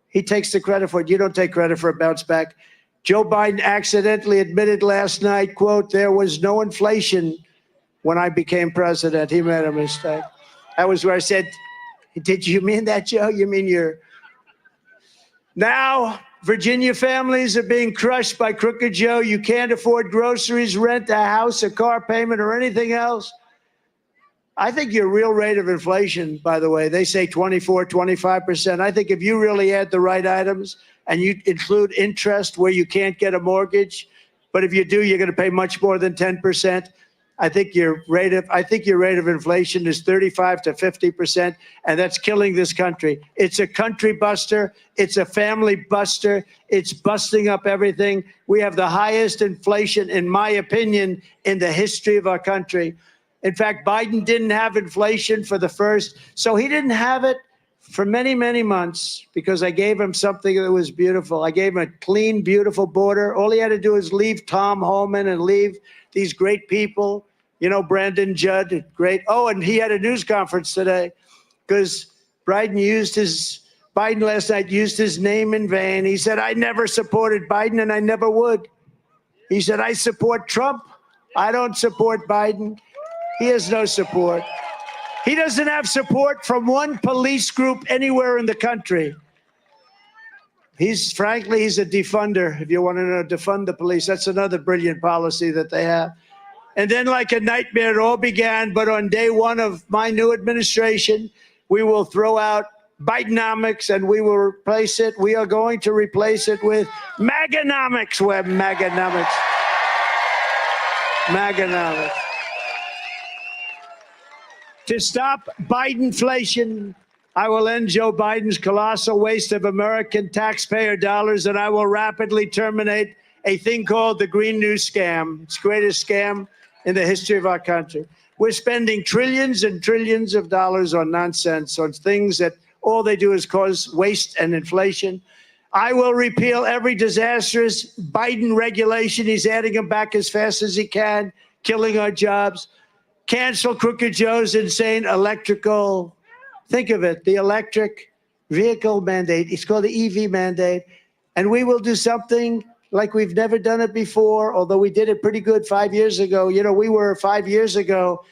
He takes the credit for it. You don't take credit for a bounce back. Joe Biden accidentally admitted last night, quote, there was no inflation when I became president. He made a mistake. That was where I said, did you mean that, Joe? You mean you're... Now, Virginia families are being crushed by Crooked Joe. You can't afford groceries, rent, a house, a car payment, or anything else. I think your real rate of inflation, by the way, they say 24, 25%. I think if you really add the right items and you include interest where you can't get a mortgage, but if you do, you're going to pay much more than 10%. I think your rate of inflation is 35 to 50%, and that's killing this country. It's a country buster. It's a family buster. It's busting up everything. We have the highest inflation, in my opinion, in the history of our country. In fact, Biden didn't have inflation for the first, so he didn't have it for many, many months because I gave him something that was beautiful. I gave him a clean, beautiful border. All he had to do is leave Tom Homan and leave these great people, you know, Brandon Judd, great. Oh, and he had a news conference today because Biden last night used his name in vain. He said, I never supported Biden and I never would. He said, I support Trump. I don't support Biden. He has no support. He doesn't have support from one police group anywhere in the country. Frankly, he's a defunder. If you want to know, defund the police. That's another brilliant policy that they have. And then like a nightmare, it all began. But on day one of my new administration, we will throw out Bidenomics and we will replace it. We are going to replace it with MAGAnomics. We're MAGAnomics. MAGAnomics. To stop Bidenflation, I will end Joe Biden's colossal waste of American taxpayer dollars, and I will rapidly terminate a thing called the Green New Scam. It's the greatest scam in the history of our country. We're spending trillions and trillions of dollars on nonsense, on things that all they do is cause waste and inflation. I will repeal every disastrous Biden regulation. He's adding them back as fast as he can, killing our jobs. Cancel Crooked Joe's insane electrical, think of it, the electric vehicle mandate. It's called the EV mandate. And we will do something like we've never done it before, although we did it pretty good 5 years ago. You know, 5 years ago,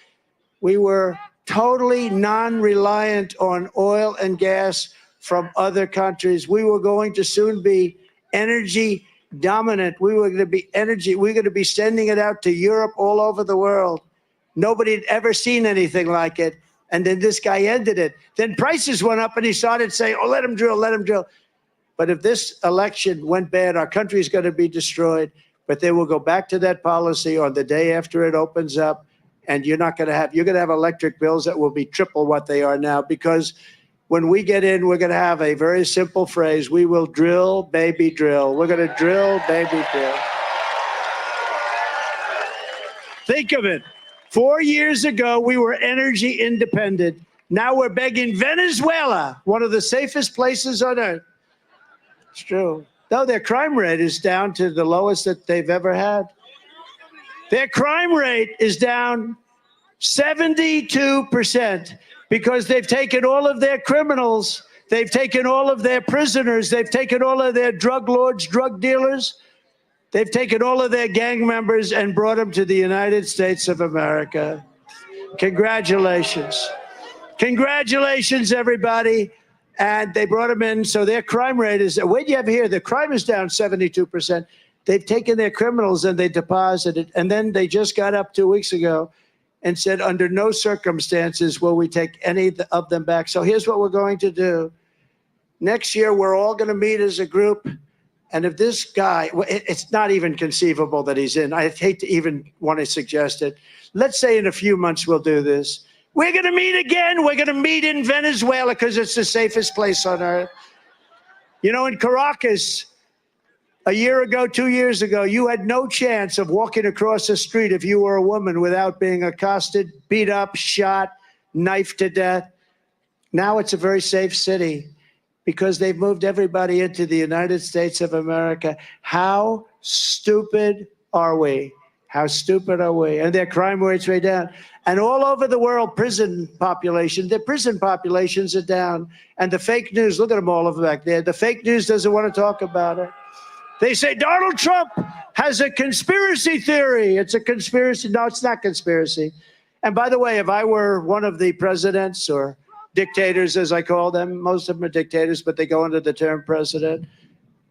we were totally non-reliant on oil and gas from other countries. We were going to soon be energy dominant. We were going to be sending it out to Europe, all over the world. Nobody had ever seen anything like it. And then this guy ended it. Then prices went up and he started saying, oh, let him drill, let him drill. But if this election went bad, our country is going to be destroyed. But they will go back to that policy on the day after it opens up. And you're going to have electric bills that will be triple what they are now, because when we get in, we're going to have a very simple phrase. We will drill, baby, drill. We're going to drill, baby, drill. Think of it. 4 years ago, we were energy independent. Now we're begging Venezuela, one of the safest places on earth. It's true. Though their crime rate is down to the lowest that they've ever had. Their crime rate is down 72% because they've taken all of their criminals, they've taken all of their prisoners, they've taken all of their drug lords, drug dealers, they've taken all of their gang members and brought them to the United States of America. Congratulations. Congratulations, everybody. And they brought them in, so their crime rate is, what do you have here? The crime is down 72%. They've taken their criminals and they deposited, and then they just got up 2 weeks ago and said, under no circumstances will we take any of them back. So here's what we're going to do. Next year, we're all going to meet as a group. And if this guy, it's not even conceivable that he's in. I hate to even want to suggest it. Let's say in a few months we'll do this. We're going to meet again. We're going to meet in Venezuela because it's the safest place on earth. You know, in Caracas, a year ago, 2 years ago, you had no chance of walking across the street if you were a woman without being accosted, beat up, shot, knifed to death. Now it's a very safe city because they've moved everybody into the United States of America. How stupid are we? How stupid are we? And their crime rates way down. And all over the world, prison population, their prison populations are down. And the fake news, look at them all over back there. The fake news doesn't want to talk about it. They say Donald Trump has a conspiracy theory. It's a conspiracy. No, it's not conspiracy. And by the way, if I were one of the presidents or dictators, as I call them, most of them are dictators, but they go under the term president.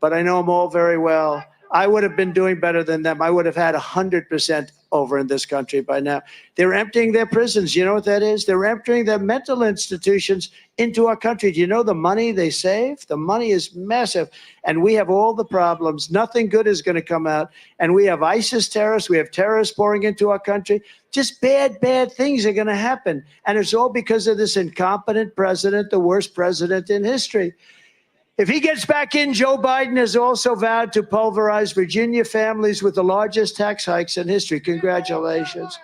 But I know them all very well. I would have been doing better than them. I would have had 100% over in this country by now. They're emptying their prisons. You know what that is? They're emptying their mental institutions into our country. Do you know the money they save? The money is massive. And we have all the problems. Nothing good is going to come out. And we have ISIS terrorists. We have terrorists pouring into our country. Just bad, bad things are going to happen. And it's all because of this incompetent president, the worst president in history. If he gets back in, Joe Biden has also vowed to pulverize Virginia families with the largest tax hikes in history. Congratulations.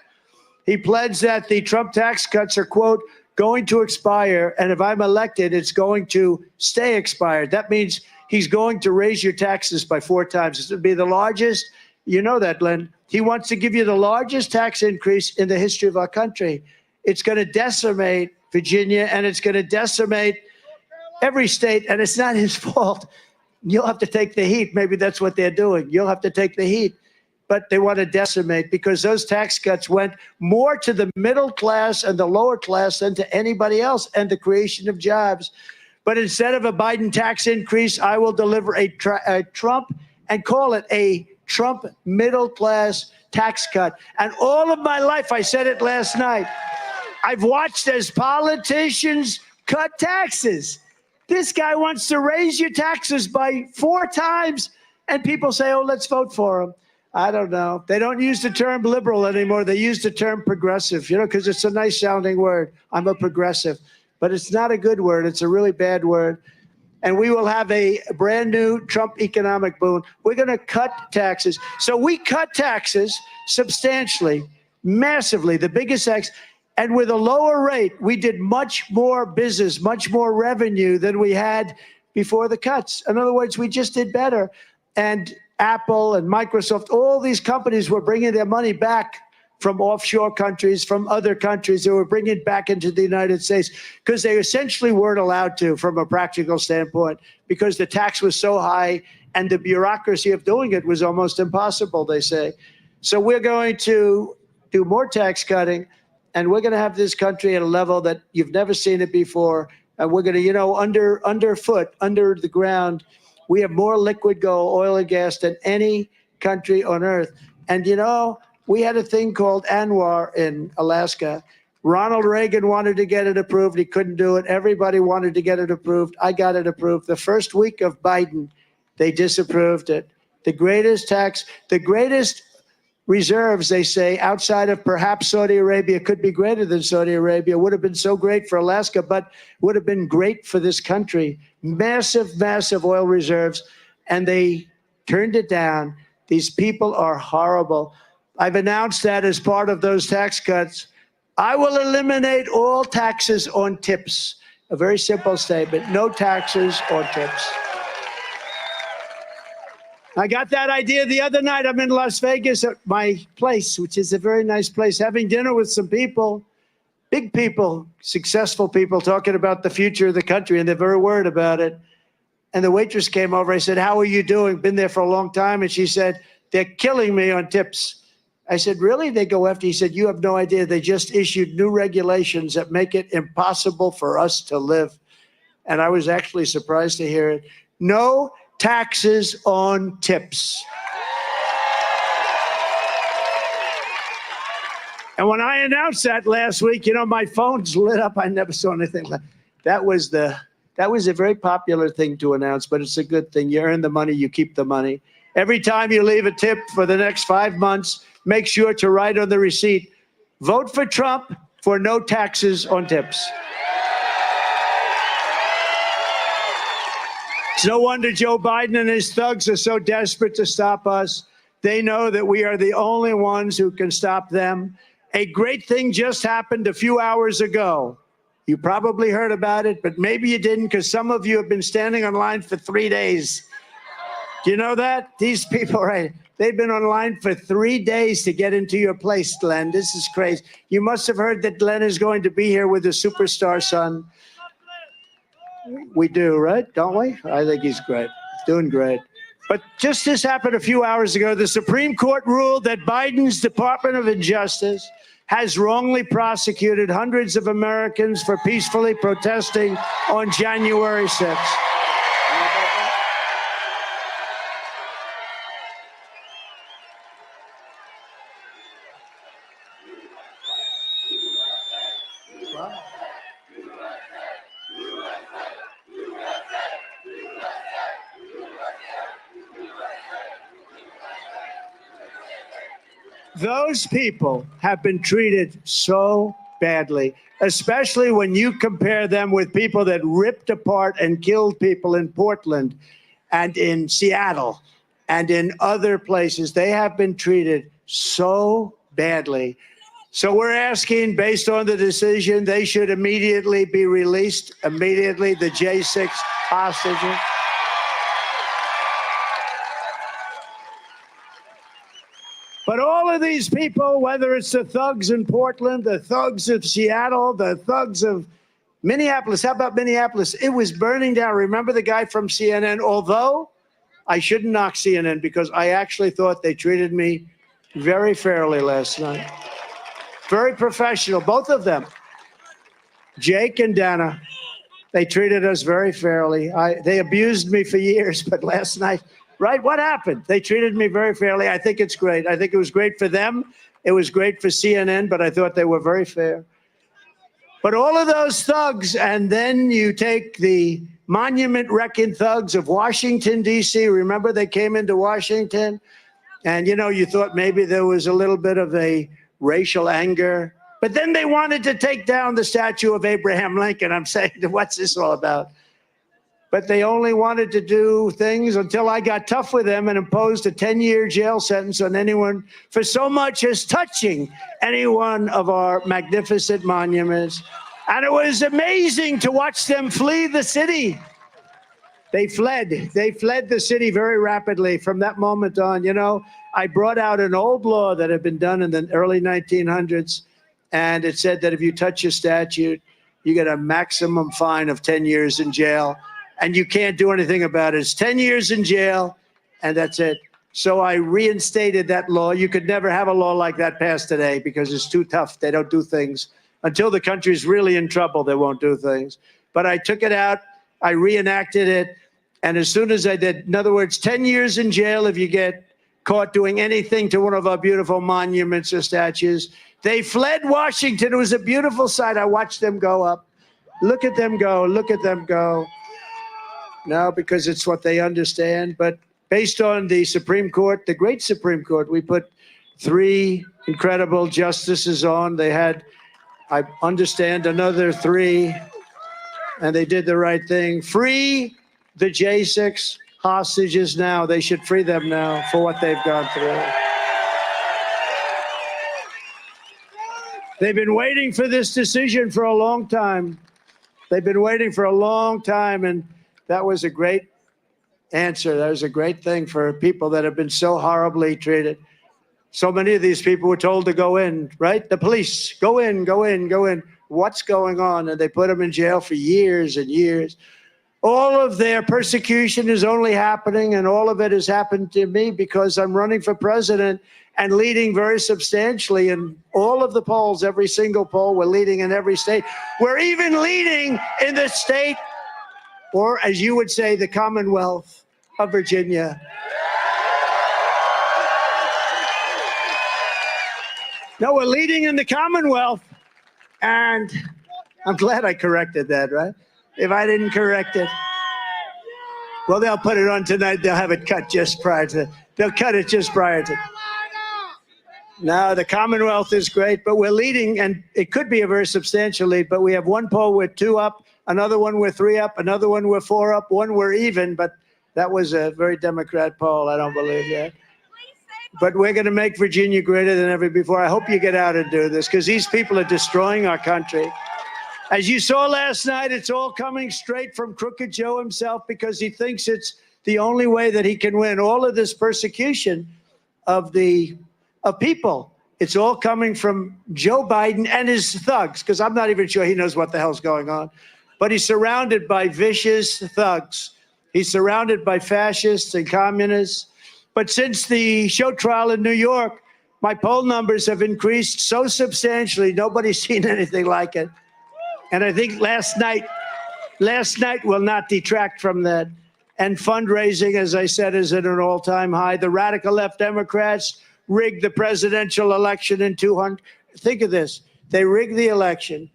He pledged that the Trump tax cuts are, quote, going to expire. And if I'm elected, it's going to stay expired. That means he's going to raise your taxes by 4 times. It would be the largest. You know that, Len. He wants to give you the largest tax increase in the history of our country. It's going to decimate Virginia, and it's going to decimate every state, and it's not his fault. You'll have to take the heat. Maybe that's what they're doing. You'll have to take the heat. But they want to decimate because those tax cuts went more to the middle class and the lower class than to anybody else and the creation of jobs. But instead of a Biden tax increase, I will deliver a Trump and call it a Trump middle class tax cut. And all of my life, I said it last night, I've watched as politicians cut taxes. This guy wants to raise your taxes by 4 times, and people say, oh, let's vote for him. I don't know. They don't use the term liberal anymore. They use the term progressive, you know, because it's a nice sounding word. I'm a progressive. But it's not a good word. It's a really bad word. And we will have a brand new Trump economic boom. We're going to cut taxes. So we cut taxes substantially, massively, the biggest tax. And with a lower rate, we did much more business, much more revenue than we had before the cuts. In other words, we just did better. And Apple and Microsoft, all these companies were bringing their money back from offshore countries, from other countries. They were bringing it back into the United States because they essentially weren't allowed to from a practical standpoint because the tax was so high and the bureaucracy of doing it was almost impossible, they say. So we're going to do more tax cutting. And we're going to have this country at a level that you've never seen it before. And we're going to, you know, underfoot, under the ground, we have more liquid gold, oil and gas than any country on earth. And, you know, we had a thing called ANWR in Alaska. Ronald Reagan wanted to get it approved. He couldn't do it. Everybody wanted to get it approved. I got it approved. The first week of Biden, they disapproved it. The greatest tax, the greatest reserves, they say, outside of perhaps Saudi Arabia, could be greater than Saudi Arabia, would have been so great for Alaska, but would have been great for this country. Massive, massive oil reserves, and they turned it down. These people are horrible. I've announced that as part of those tax cuts, I will eliminate all taxes on tips. A very simple statement, no taxes on tips. I got that idea the other night. I'm in Las Vegas at my place, which is a very nice place, having dinner with some people, big people, successful people, talking about the future of the country, and they're very worried about it. And the waitress came over. I said, how are you doing? Been there for a long time. And she said, they're killing me on tips. I said, really? They go after? He said, you have no idea. They just issued new regulations that make it impossible for us to live. And I was actually surprised to hear it. No taxes on tips. And when I announced that last week, you know, my phone's lit up. I never saw anything like that. That was a very popular thing to announce, but it's a good thing. You earn the money, you keep the money. Every time you leave a tip for the next 5 months, make sure to write on the receipt, vote for Trump for no taxes on tips. It's no wonder Joe Biden and his thugs are so desperate to stop us. They know that we are the only ones who can stop them. A great thing just happened a few hours ago. You probably heard about it, but maybe you didn't, because some of you have been standing in line for 3 days. Do you know that? These people, right? They've been online for 3 days to get into your place, Glenn. This is crazy. You must have heard that Glenn is going to be here with his superstar son. We do, right? Don't we? I think he's great. Doing great. But just this happened a few hours ago. The Supreme Court ruled that Biden's Department of Justice has wrongly prosecuted hundreds of Americans for peacefully protesting on January 6th. Those people have been treated so badly, especially when you compare them with people that ripped apart and killed people in Portland and in Seattle and in other places. They have been treated so badly. So we're asking, based on the decision, they should immediately be released, immediately, the J6 hostages. But all of these people, whether it's the thugs in Portland, the thugs of Seattle, the thugs of Minneapolis, how about Minneapolis? It was burning down. Remember the guy from CNN? Although I shouldn't knock CNN, because I actually thought they treated me very fairly last night. Very professional, both of them. Jake and Dana, they treated us very fairly. They abused me for years, but last night, right? What happened? They treated me very fairly. I think it's great. I think it was great for them. It was great for CNN, but I thought they were very fair. But all of those thugs, and then you take the monument-wrecking thugs of Washington, D.C. Remember, they came into Washington, and, you know, you thought maybe there was a little bit of a racial anger. But then they wanted to take down the statue of Abraham Lincoln. I'm saying, what's this all about? But they only wanted to do things until I got tough with them and imposed a 10-year jail sentence on anyone for so much as touching any one of our magnificent monuments. And it was amazing to watch them flee the city. They fled. They fled the city very rapidly from that moment on. You know, I brought out an old law that had been done in the early 1900s, and it said that if you touch a statue, you get a maximum fine of 10 years in jail. And you can't do anything about it. It's 10 years in jail, and that's it. So I reinstated that law. You could never have a law like that passed today because it's too tough. They don't do things. Until the country's really in trouble, they won't do things. But I took it out. I reenacted it. And as soon as I did, in other words, 10 years in jail if you get caught doing anything to one of our beautiful monuments or statues. They fled Washington. It was a beautiful sight. I watched them go up. Look at them go. Look at them go. No, because it's what they understand. But based on the Supreme Court, the great Supreme Court, we put 3 incredible justices on. They had, I understand, another 3, and they did the right thing. Free the J6 hostages now. They should free them now for what they've gone through. They've been waiting for this decision for a long time. They've been waiting for a long time, and that was a great answer. That was a great thing for people that have been so horribly treated. So many of these people were told to go in, right? The police, go in, go in, go in. What's going on? And they put them in jail for years and years. All of their persecution is only happening, and all of it has happened to me because I'm running for president and leading very substantially in all of the polls, every single poll. We're leading in every state. We're even leading in the state, or as you would say, the Commonwealth of Virginia. No, we're leading in the Commonwealth, and I'm glad I corrected that, right? If I didn't correct it, well, they'll put it on tonight. They'll have it cut just prior to, they'll cut it just prior to. No, the Commonwealth is great, but we're leading, and it could be a very substantial lead, but we have one poll with 2 up, another one with 3 up, another one with 4 up, one we're even, but that was a very Democrat poll. I don't believe that. But we're going to make Virginia greater than ever before. I hope you get out and do this, because these people are destroying our country. As you saw last night, it's all coming straight from Crooked Joe himself, because he thinks it's the only way that he can win. All of this persecution of people, it's all coming from Joe Biden and his thugs, because I'm not even sure he knows what the hell's going on. But he's surrounded by vicious thugs. He's surrounded by fascists and communists. But since the show trial in New York, my poll numbers have increased so substantially, nobody's seen anything like it. And I think last night will not detract from that. And fundraising, as I said, is at an all-time high. The radical left Democrats rigged the presidential election in 200. Think of this. They rigged the election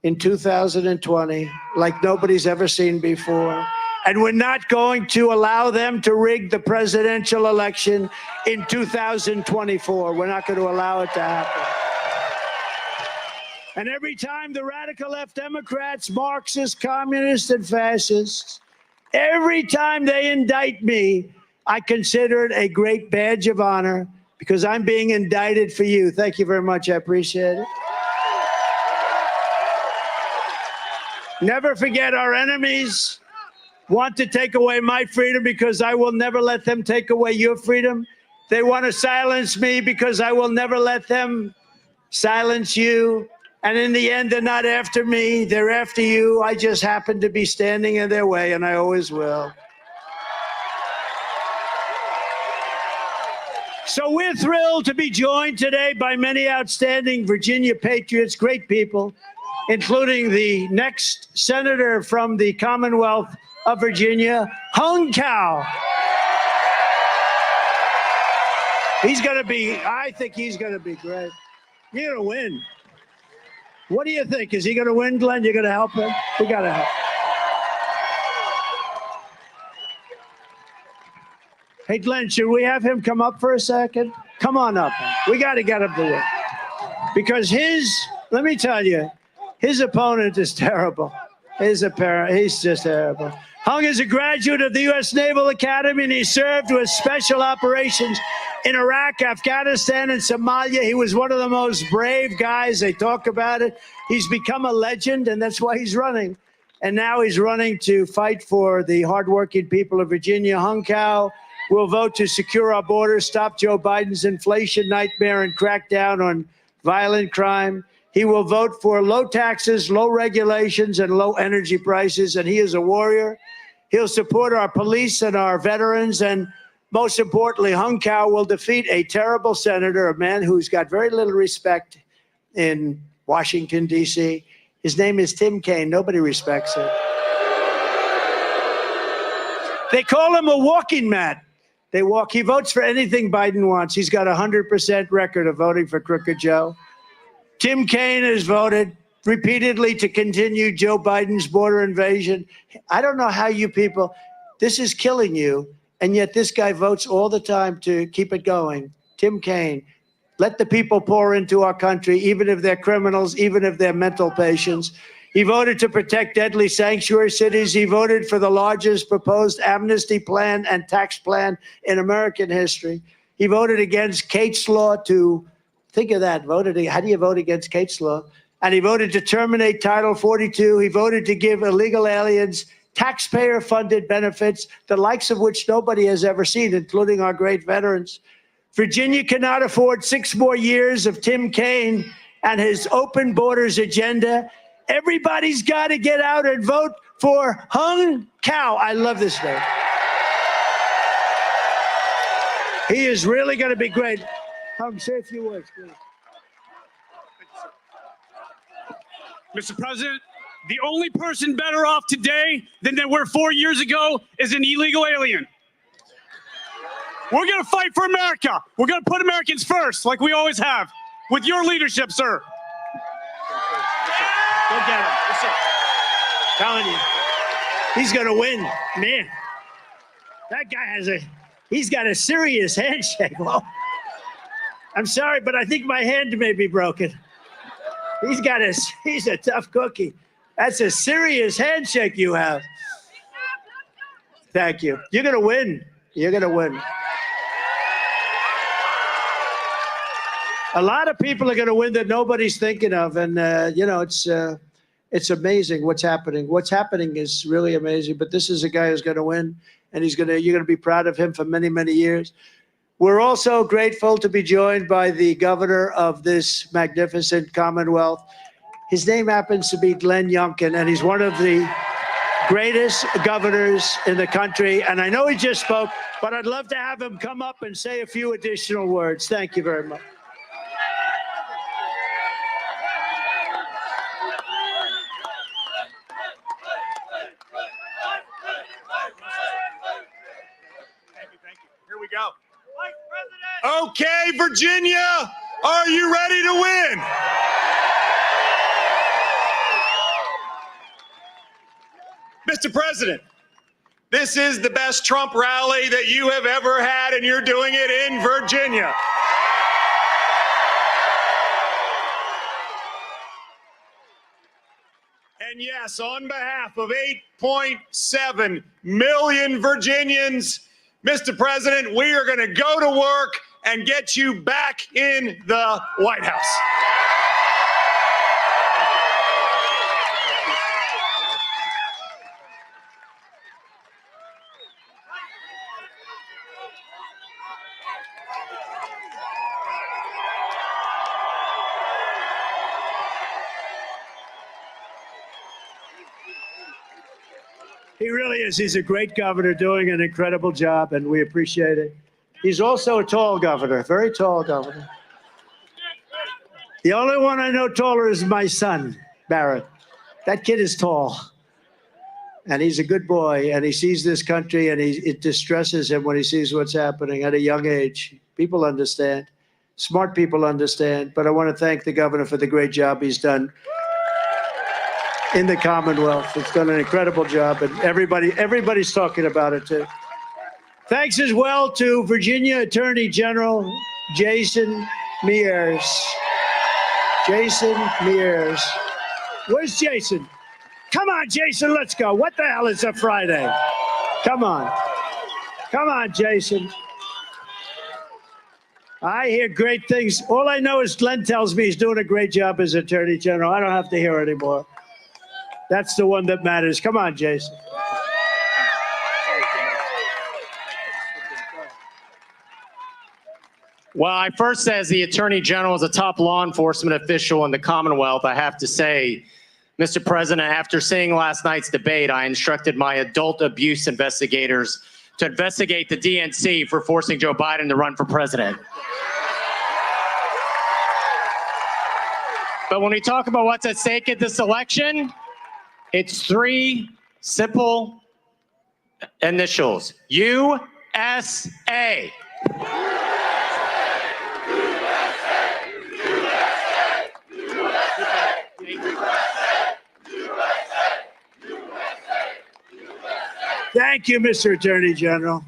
in 2020 like nobody's ever seen before. And we're not going to allow them to rig the presidential election in 2024. We're not going to allow it to happen. And every time the radical left Democrats, Marxists, communists, and fascists, every time they indict me, I consider it a great badge of honor, because I'm being indicted for you. Thank you very much. I appreciate it. Never forget, our enemies want to take away my freedom, because I will never let them take away your freedom. They want to silence me, because I will never let them silence you. And in the end, they're not after me. They're after you. I just happen to be standing in their way, and I always will. So we're thrilled to be joined today by many outstanding Virginia patriots, great people, including the next senator from the Commonwealth of Virginia, Hung Kao. He's going to be, I think he's going to be great. You're going to win. What do you think? Is he going to win, Glenn? You're going to help him? We got to help. Hey, Glenn, should we have him come up for a second? Come on up. We got to get him to win. Because let me tell you, his opponent is terrible. He's just terrible. Hung is a graduate of the U.S. Naval Academy, and he served with special operations in Iraq, Afghanistan, and Somalia. He was one of the most brave guys. They talk about it. He's become a legend, and that's why he's running. And now he's running to fight for the hardworking people of Virginia. Hung Kao will vote to secure our borders, stop Joe Biden's inflation nightmare, and crack down on violent crime. He will vote for low taxes, low regulations, and low energy prices, and he is a warrior. He'll support our police and our veterans, and most importantly, Hung Kao will defeat a terrible senator, a man who's got very little respect in Washington, D.C. His name is Tim Kaine. Nobody respects him. They call him a walking mat. He votes for anything Biden wants. He's got a 100% record of voting for Crooked Joe. Tim Kaine has voted repeatedly to continue Joe Biden's border invasion. I don't know how you people, this is killing you, and yet this guy votes all the time to keep it going. Tim Kaine. Let the people pour into our country, even if they're criminals, even if they're mental patients. He voted to protect deadly sanctuary cities. He voted for the largest proposed amnesty plan and tax plan in American history. He voted against Kate's Law to, think of that, how do you vote against Kate's Law? And he voted to terminate Title 42. He voted to give illegal aliens taxpayer-funded benefits, the likes of which nobody has ever seen, including our great veterans. Virginia cannot afford 6 more years of Tim Kaine and his open borders agenda. Everybody's got to get out and vote for Hung Cow. I love this name. He is really going to be great. Hung, say a few words, please. Mr. President, the only person better off today than they were 4 years ago is an illegal alien. We're going to fight for America. We're going to put Americans first, like we always have, with your leadership, sir. Go get him. Listen, telling you, he's going to win, man. That guy he's got a serious handshake. Well, I'm sorry, but I think my hand may be broken. He's a tough cookie. That's a serious handshake you have. Thank you. You're going to win. You're going to win. A lot of people are going to win that nobody's thinking of. And, it's amazing what's happening. What's happening is really amazing. But this is a guy who's going to win. And you're going to be proud of him for many, many years. We're also grateful to be joined by the governor of this magnificent Commonwealth. His name happens to be Glenn Youngkin, and he's one of the greatest governors in the country. And I know he just spoke, but I'd love to have him come up and say a few additional words. Thank you very much. Here we go. Okay, Virginia, are you ready to win? Mr. President, this is the best Trump rally that you have ever had, and you're doing it in Virginia. And yes, on behalf of 8.7 million Virginians, Mr. President, we are going to go to work and get you back in the White House. He really is. He's a great governor doing an incredible job, and we appreciate it. He's also a tall governor, very tall governor. The only one I know taller is my son, Barrett. That kid is tall, and he's a good boy, and he sees this country, and it distresses him when he sees what's happening at a young age. People understand. Smart people understand, but I want to thank the governor for the great job he's done in the Commonwealth. It's done an incredible job, and everybody's talking about it too. Thanks as well to Virginia Attorney General Jason Miyares. Jason Miyares. Where's Jason? Come on, Jason, let's go. What the hell is a Friday? Come on. Come on, Jason. I hear great things. All I know is Glenn tells me he's doing a great job as Attorney General. I don't have to hear anymore. That's the one that matters. Come on, Jason. Well, I first, as the Attorney General, as a top law enforcement official in the Commonwealth, I have to say, Mr. President, after seeing last night's debate, I instructed my adult abuse investigators to investigate the DNC for forcing Joe Biden to run for president. But when we talk about what's at stake at this election, it's 3 simple initials: USA. Thank you, Mr. Attorney General.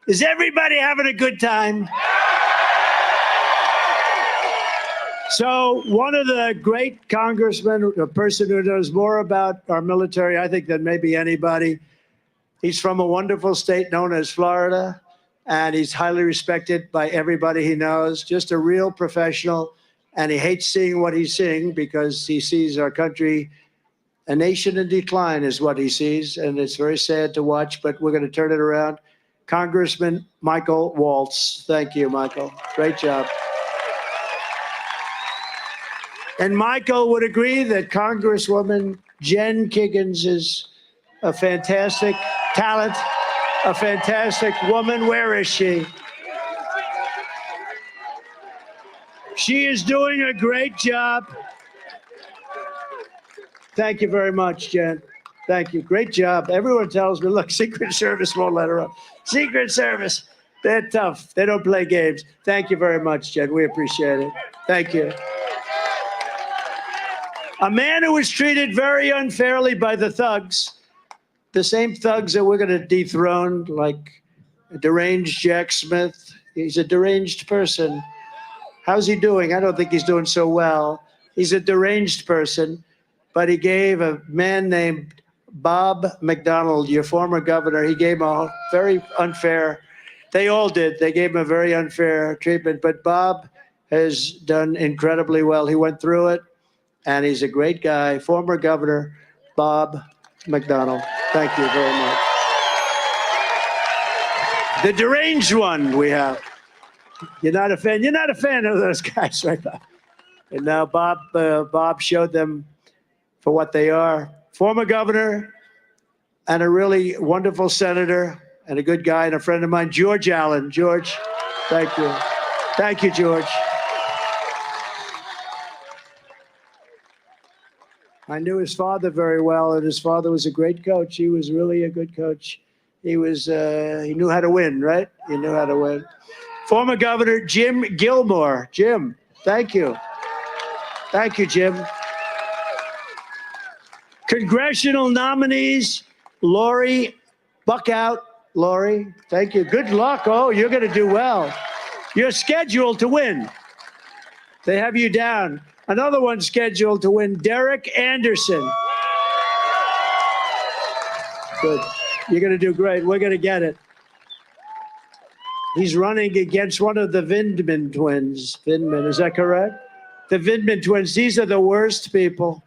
Is everybody having a good time? So one of the great congressmen, a person who knows more about our military, I think, than maybe anybody. He's from a wonderful state known as Florida, and he's highly respected by everybody he knows. Just a real professional, and he hates seeing what he's seeing because he sees our country, a nation in decline is what he sees, and it's very sad to watch, but we're going to turn it around. Congressman Michael Waltz. Thank you, Michael. Great job. And Michael would agree that Congresswoman Jen Kiggans is a fantastic talent, a fantastic woman. Where is she? She is doing a great job. Thank you very much, Jen. Thank you. Great job. Everyone tells me, look, Secret Service won't let her up. Secret Service, they're tough. They don't play games. Thank you very much, Jen. We appreciate it. Thank you. A man who was treated very unfairly by the thugs, the same thugs that we're going to dethrone, like deranged Jack Smith. He's a deranged person. How's he doing? I don't think he's doing so well. He's a deranged person, but he gave a man named Bob McDonnell, your former governor, he gave him a very unfair, they all did, they gave him a very unfair treatment, but Bob has done incredibly well. He went through it, and he's a great guy. Former Governor Bob McDonnell. Thank you very much. The deranged one we have. You're not a fan. You're not a fan of those guys, right, Bob? And now Bob showed them for what they are. Former governor and a really wonderful senator and a good guy and a friend of mine, George Allen. George, thank you. Thank you, George. I knew his father very well, and his father was a great coach. He was really a good coach. He knew how to win, right? He knew how to win. Former Governor Jim Gilmore. Jim, thank you. Thank you, Jim. Congressional nominees, Lori Buckout. Lori, thank you. Good luck. Oh, you're going to do well. You're scheduled to win. They have you down. Another one scheduled to win, Derek Anderson. Good. You're going to do great. We're going to get it. He's running against one of the Vindman twins. Vindman, is that correct? The Vindman twins. These are the worst people.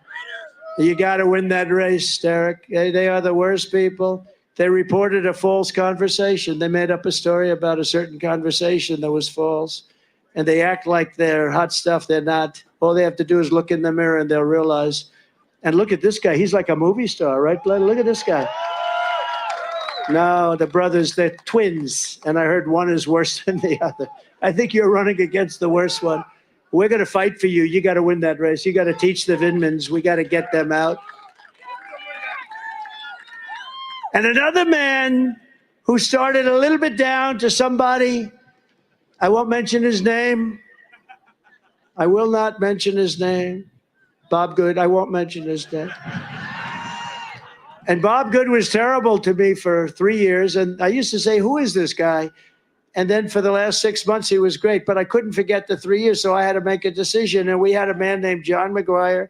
You got to win that race, Derek. They are the worst people. They reported a false conversation. They made up a story about a certain conversation that was false. And they act like they're hot stuff. They're not. All they have to do is look in the mirror and they'll realize. And look at this guy. He's like a movie star, right? Look at this guy. No, the brothers, they're twins. And I heard one is worse than the other. I think you're running against the worst one. We're going to fight for you. You got to win that race. You got to teach the Vindmans. We got to get them out. And another man who started a little bit down to somebody, I won't mention his name. I will not mention his name. Bob Good, I won't mention his name. And Bob Good was terrible to me for 3 years. And I used to say, who is this guy? And then for the last 6 months, he was great. But I couldn't forget the 3 years, so I had to make a decision. And we had a man named John McGuire,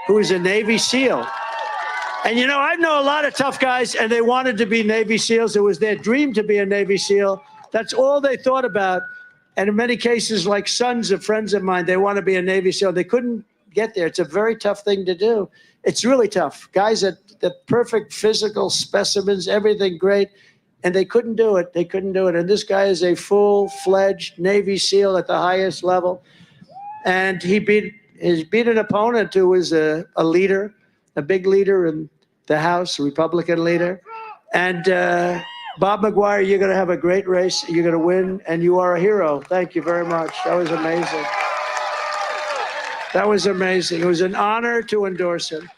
who was a Navy SEAL. And, you know, I know a lot of tough guys, and they wanted to be Navy SEALs. It was their dream to be a Navy SEAL. That's all they thought about. And in many cases, like sons of friends of mine, they want to be a Navy SEAL. They couldn't get there. It's a very tough thing to do. It's really tough. Guys that the perfect physical specimens, everything great, and they couldn't do it. They couldn't do it. And this guy is a full-fledged Navy SEAL at the highest level. And he beat an opponent who was a leader, a big leader in the House, a Republican leader. And Bob McGuire, you're going to have a great race. You're going to win, and you are a hero. Thank you very much. That was amazing. That was amazing. It was an honor to endorse him.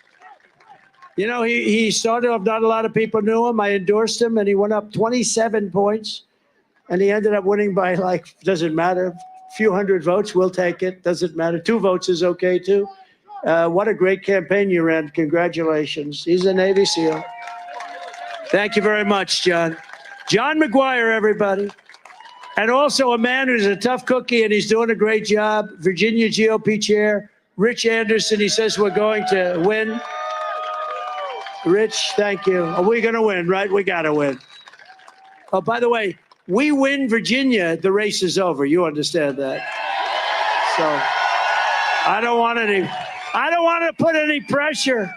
You know, he started off, not a lot of people knew him. I endorsed him, and he went up 27 points. And he ended up winning by, like, doesn't matter, a few hundred votes. We'll take it. Doesn't matter. 2 votes is okay, too. What a great campaign you ran. Congratulations. He's a Navy SEAL. Thank you very much, John. John McGuire, everybody. And also a man who's a tough cookie, and he's doing a great job, Virginia GOP Chair, Rich Anderson. He says we're going to win. Rich, thank you. Are we going to win, right? We got to win. Oh, by the way, we win Virginia, the race is over. You understand that? So I don't want to put any pressure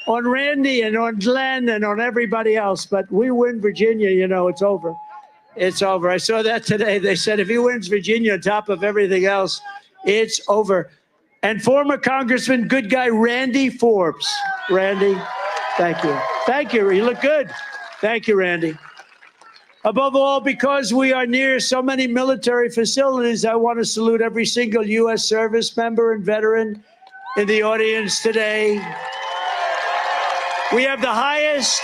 on Randy and on Glenn and on everybody else, but we win Virginia, you know, it's over. It's over. I saw that today. They said if he wins Virginia on top of everything else, it's over. And former Congressman, good guy, Randy Forbes. Randy, thank you. Thank you. You look good. Thank you, Randy. Above all, because we are near so many military facilities, I want to salute every single U.S. service member and veteran in the audience today. We have the highest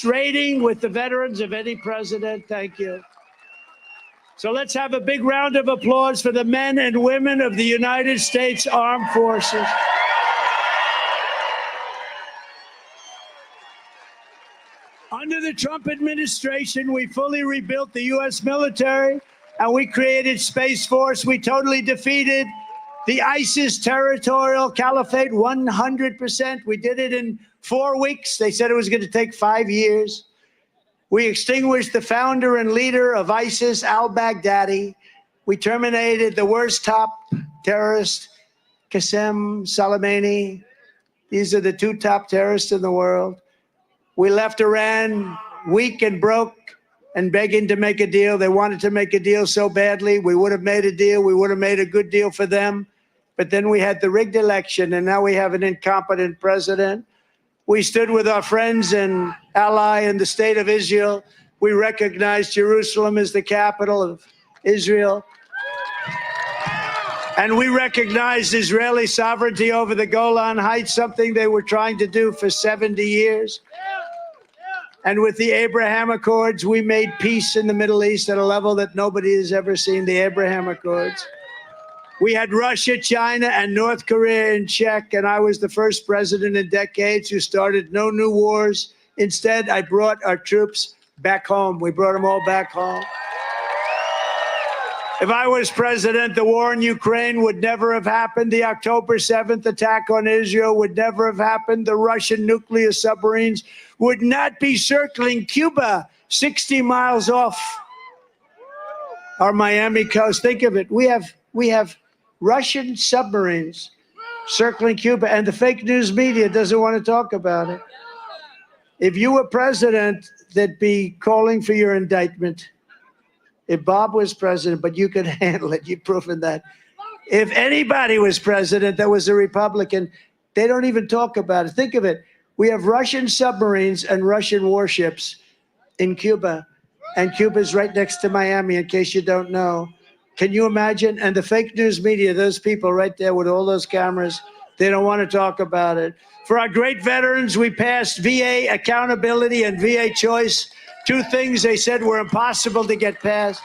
rating with the veterans of any president. Thank you. So let's have a big round of applause for the men and women of the United States Armed Forces. Under the Trump administration, we fully rebuilt the U.S. military, and we created Space Force. We totally defeated the ISIS territorial caliphate 100%. We did it in 4 weeks. They said it was going to take 5 years. We extinguished the founder and leader of ISIS, al-Baghdadi. We terminated the worst top terrorist, Qasem Soleimani. These are the 2 top terrorists in the world. We left Iran weak and broke and begging to make a deal. They wanted to make a deal so badly. We would have made a deal. We would have made a good deal for them. But then we had the rigged election, and now we have an incompetent president. We stood with our friends and ally in the state of Israel. We recognized Jerusalem as the capital of Israel. And we recognized Israeli sovereignty over the Golan Heights, something they were trying to do for 70 years. And with the Abraham Accords, we made peace in the Middle East at a level that nobody has ever seen, the Abraham Accords. We had Russia, China, and North Korea in check, and I was the first president in decades who started no new wars. Instead, I brought our troops back home. We brought them all back home. If I was president, the war in Ukraine would never have happened. The October 7th attack on Israel would never have happened. The Russian nuclear submarines would not be circling Cuba 60 miles off our Miami coast. Think of it. We have Russian submarines circling Cuba, and the fake news media doesn't want to talk about it. If you were president, they'd be calling for your indictment. If Bob was president, but you could handle it, you've proven that. If anybody was president that was a Republican, they don't even talk about it. Think of it. We have Russian submarines and Russian warships in Cuba, and Cuba's right next to Miami, in case you don't know. Can you imagine? And the fake news media, those people right there with all those cameras, they don't want to talk about it. For our great veterans, we passed VA accountability and VA choice, 2 things they said were impossible to get passed.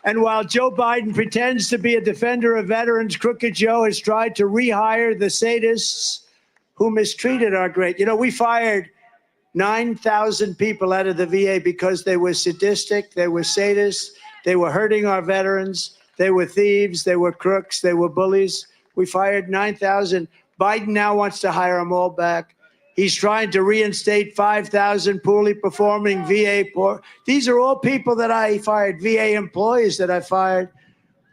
And while Joe Biden pretends to be a defender of veterans, Crooked Joe has tried to rehire the sadists who mistreated our great. You know, we fired 9,000 people out of the VA because they were sadistic, they were sadists, they were hurting our veterans, they were thieves, they were crooks, they were bullies. We fired 9,000. Biden now wants to hire them all back. He's trying to reinstate 5,000 poorly performing VA. These are all people that I fired, VA employees that I fired,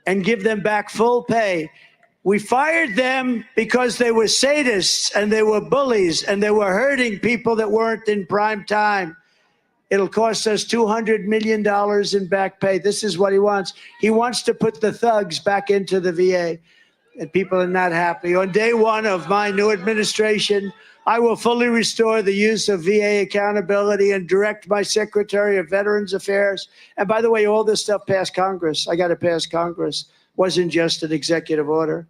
and give them back full pay. We fired them because they were sadists and they were bullies and they were hurting people that weren't in prime time. It'll cost us $200 million in back pay. This is what he wants. He wants to put the thugs back into the VA, and people are not happy. On day 1 of my new administration, I will fully restore the use of VA accountability and direct my Secretary of Veterans Affairs. And by the way, all this stuff passed Congress. I got to pass Congress. Wasn't just an executive order.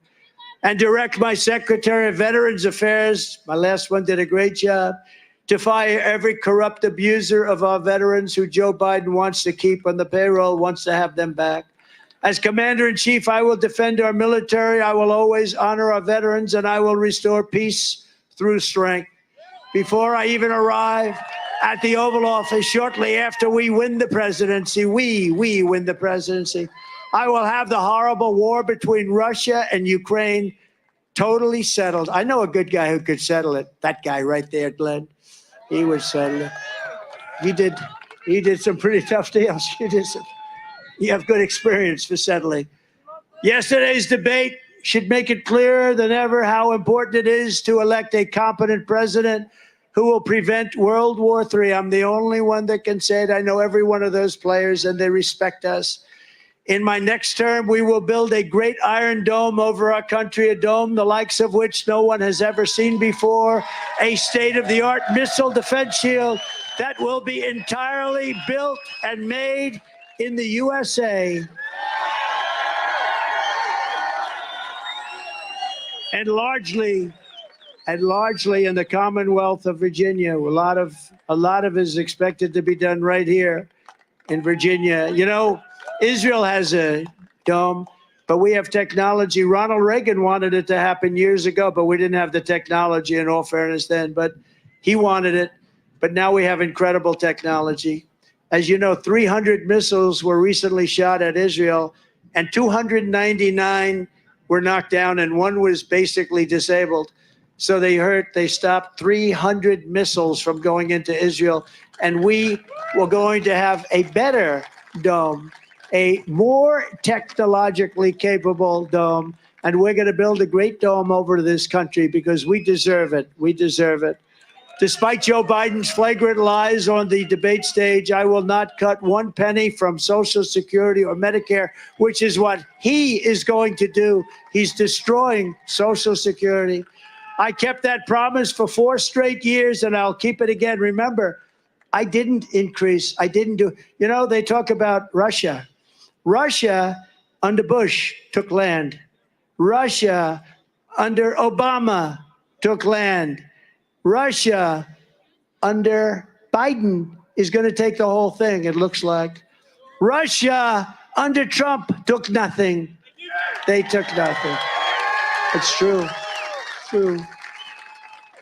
And direct my Secretary of Veterans Affairs, my last one did a great job, to fire every corrupt abuser of our veterans who Joe Biden wants to keep on the payroll, wants to have them back. As Commander-in-Chief, I will defend our military. I will always honor our veterans, and I will restore peace through strength. Before I even arrive, at the Oval Office shortly after we win the presidency. We win the presidency. I will have the horrible war between Russia and Ukraine totally settled. I know a good guy who could settle it. That guy right there, Glenn. He would settle it. He did some pretty tough deals. You have good experience for settling. Yesterday's debate should make it clearer than ever how important it is to elect a competent president who will prevent World War III. I'm the only one that can say it. I know every one of those players, and they respect us. In my next term, we will build a great iron dome over our country, a dome the likes of which no one has ever seen before, a state-of-the-art missile defense shield that will be entirely built and made in the USA. And largely in the Commonwealth of Virginia. A lot of it is expected to be done right here in Virginia. You know, Israel has a dome, but we have technology. Ronald Reagan wanted it to happen years ago, but we didn't have the technology, in all fairness, then. But he wanted it. But now we have incredible technology. As you know, 300 missiles were recently shot at Israel, and 299 were knocked down, and one was basically disabled. So they stopped 300 missiles from going into Israel. And we were going to have a better dome, a more technologically capable dome. And we're going to build a great dome over this country because we deserve it. We deserve it. Despite Joe Biden's flagrant lies on the debate stage, I will not cut one penny from Social Security or Medicare, which is what he is going to do. He's destroying Social Security. I kept that promise for 4 straight years, and I'll keep it again. Remember, I didn't increase. I didn't do. You know, they talk about Russia. Russia, under Bush, took land. Russia, under Obama, took land. Russia, under Biden, is going to take the whole thing, it looks like. Russia, under Trump, took nothing. They took nothing. It's true. True.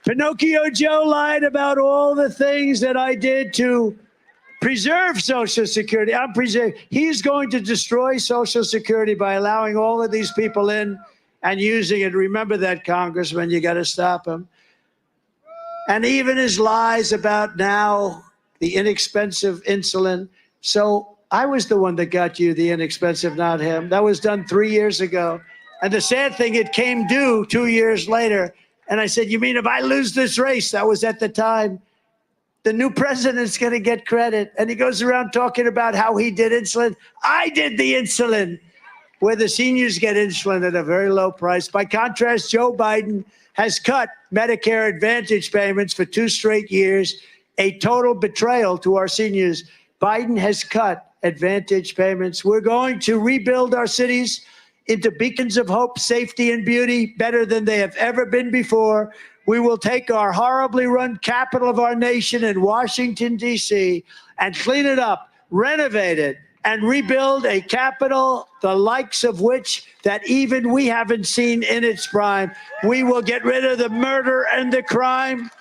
Pinocchio Joe lied about all the things that I did to preserve Social Security. He's going to destroy Social Security by allowing all of these people in and using it. Remember that, Congressman. You got to stop him. And even his lies about now the inexpensive insulin. So I was the one that got you the inexpensive, not him. That was done 3 years ago. And the sad thing, it came due 2 years later. And I said, you mean if I lose this race? That was at the time. The new president's going to get credit. And he goes around talking about how he did insulin. I did the insulin, where the seniors get insulin at a very low price. By contrast, Joe Biden has cut Medicare Advantage payments for 2 straight years, a total betrayal to our seniors. Biden has cut Advantage payments. We're going to rebuild our cities into beacons of hope, safety, and beauty, better than they have ever been before. We will take our horribly run capital of our nation in Washington, D.C., and clean it up, renovate it, and rebuild a capital the likes of which that even we haven't seen in its prime. We will get rid of the murder and the crime.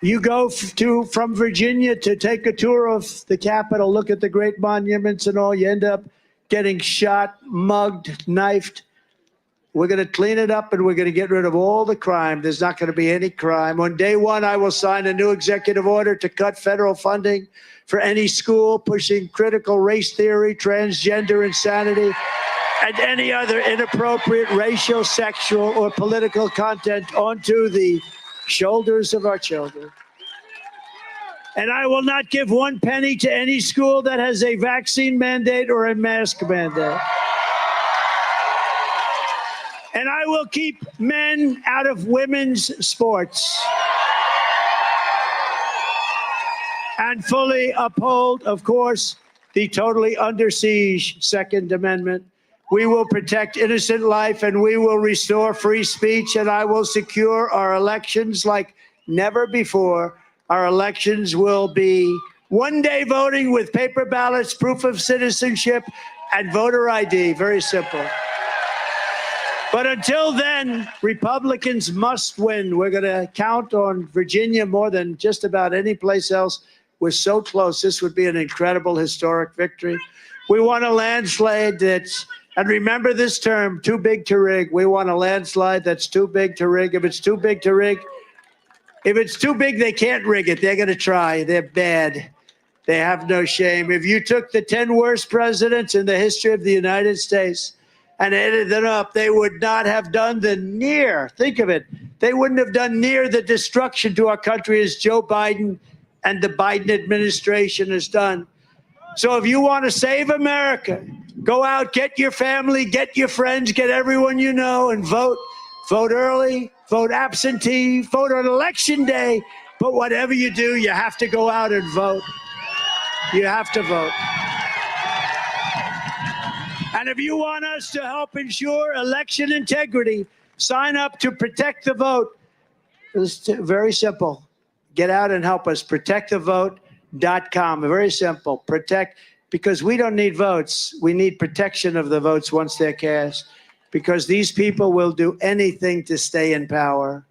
You go from Virginia to take a tour of the Capitol, look at the great monuments and all, you end up getting shot, mugged, knifed. We're going to clean it up, and we're going to get rid of all the crime. There's not going to be any crime. On day one, I will sign a new executive order to cut federal funding for any school pushing critical race theory, transgender insanity, and any other inappropriate racial, sexual, or political content onto the shoulders of our children. And I will not give 1 penny to any school that has a vaccine mandate or a mask mandate. And I will keep men out of women's sports. And fully uphold, of course, the totally under siege Second Amendment. We will protect innocent life, and we will restore free speech, and I will secure our elections like never before. Our elections will be one-day voting with paper ballots, proof of citizenship, and voter ID. Very simple. But until then, Republicans must win. We're going to count on Virginia more than just about any place else. We're so close. This would be an incredible historic victory. We want a landslide that's, and remember this term, too big to rig. We want a landslide that's too big to rig. If it's too big to rig, if it's too big, they can't rig it. They're going to try. They're bad. They have no shame. If you took the 10 worst presidents in the history of the United States and added them up, they would not have done the near, think of it, they wouldn't have done near the destruction to our country as Joe Biden and the Biden administration has done. So if you want to save America, go out, get your family, get your friends, get everyone you know, and vote. Vote early, vote absentee, vote on election day. But whatever you do, you have to go out and vote. You have to vote. And if you want us to help ensure election integrity, sign up to Protect the Vote. It's very simple. Get out and help us. ProtectTheVote.com. Very simple. Protect, because we don't need votes. We need protection of the votes once they're cast, because these people will do anything to stay in power.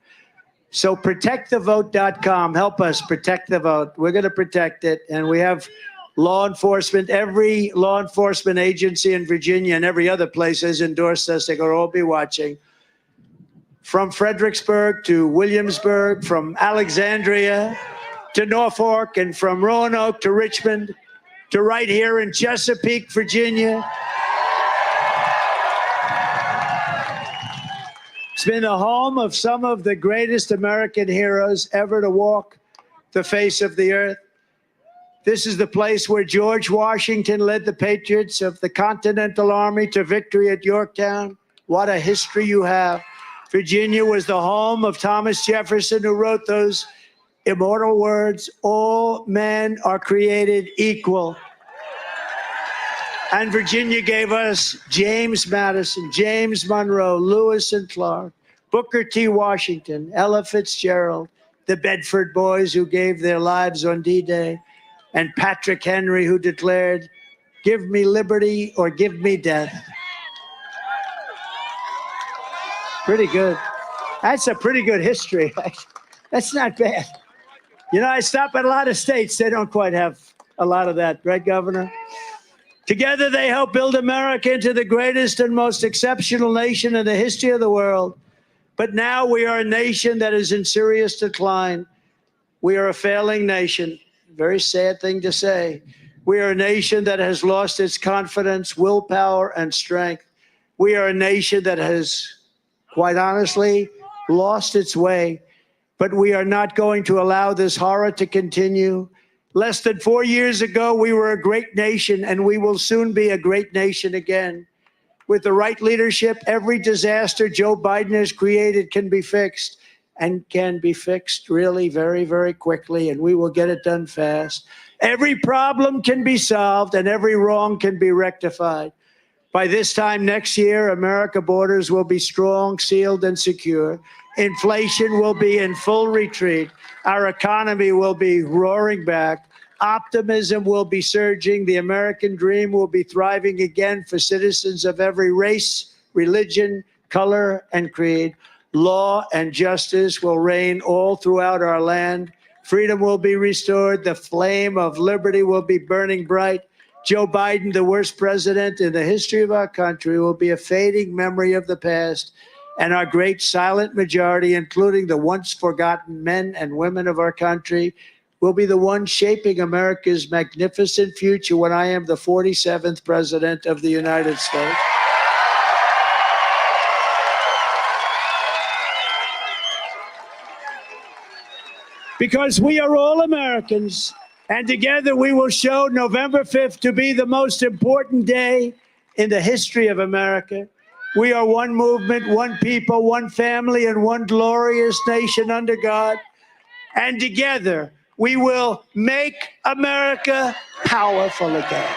So ProtectTheVote.com. Help us protect the vote. We're going to protect it. And we have law enforcement. Every law enforcement agency in Virginia and every other place has endorsed us. They're going to all be watching. From Fredericksburg to Williamsburg, from Alexandria to Norfolk, and from Roanoke to Richmond, to right here in Chesapeake, Virginia. It's been the home of some of the greatest American heroes ever to walk the face of the earth. This is the place where George Washington led the patriots of the Continental Army to victory at Yorktown. What a history you have. Virginia was the home of Thomas Jefferson, who wrote those immortal words, "All men are created equal." And Virginia gave us James Madison, James Monroe, Lewis and Clark, Booker T. Washington, Ella Fitzgerald, the Bedford Boys who gave their lives on D-Day, and Patrick Henry, who declared, "Give me liberty or give me death." Pretty good. That's a pretty good history. That's not bad. You know, I stop at a lot of states. They don't quite have a lot of that, right, Governor? Together, they help build America into the greatest and most exceptional nation in the history of the world. But now we are a nation that is in serious decline. We are a failing nation. Very sad thing to say. We are a nation that has lost its confidence, willpower, and strength. We are a nation that has, quite honestly, lost its way. But we are not going to allow this horror to continue. Less than 4 years ago, we were a great nation, and we will soon be a great nation again. With the right leadership, every disaster Joe Biden has created can be fixed, and can be fixed really very, very quickly, and we will get it done fast. Every problem can be solved, and every wrong can be rectified. By this time next year, America's borders will be strong, sealed, and secure. Inflation will be in full retreat. Our economy will be roaring back. Optimism will be surging. The American dream will be thriving again for citizens of every race, religion, color, and creed. Law and justice will reign all throughout our land. Freedom will be restored. The flame of liberty will be burning bright. Joe Biden, the worst president in the history of our country, will be a fading memory of the past. And our great silent majority, including the once forgotten men and women of our country, will be the ones shaping America's magnificent future when I am the 47th president of the United States. Because we are all Americans, and together we will show November 5th to be the most important day in the history of America. We are one movement, one people, one family, and one glorious nation under God. And together, we will make America powerful again.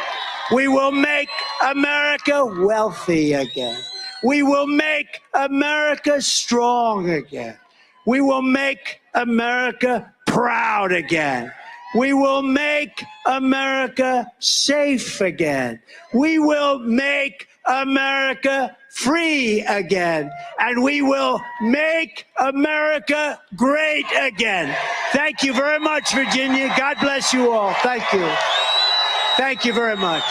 We will make America wealthy again. We will make America strong again. We will make America proud again. We will make America safe again. We will make America free again. And we will make America great again. Thank you very much, Virginia. God bless you all. Thank you. Thank you very much.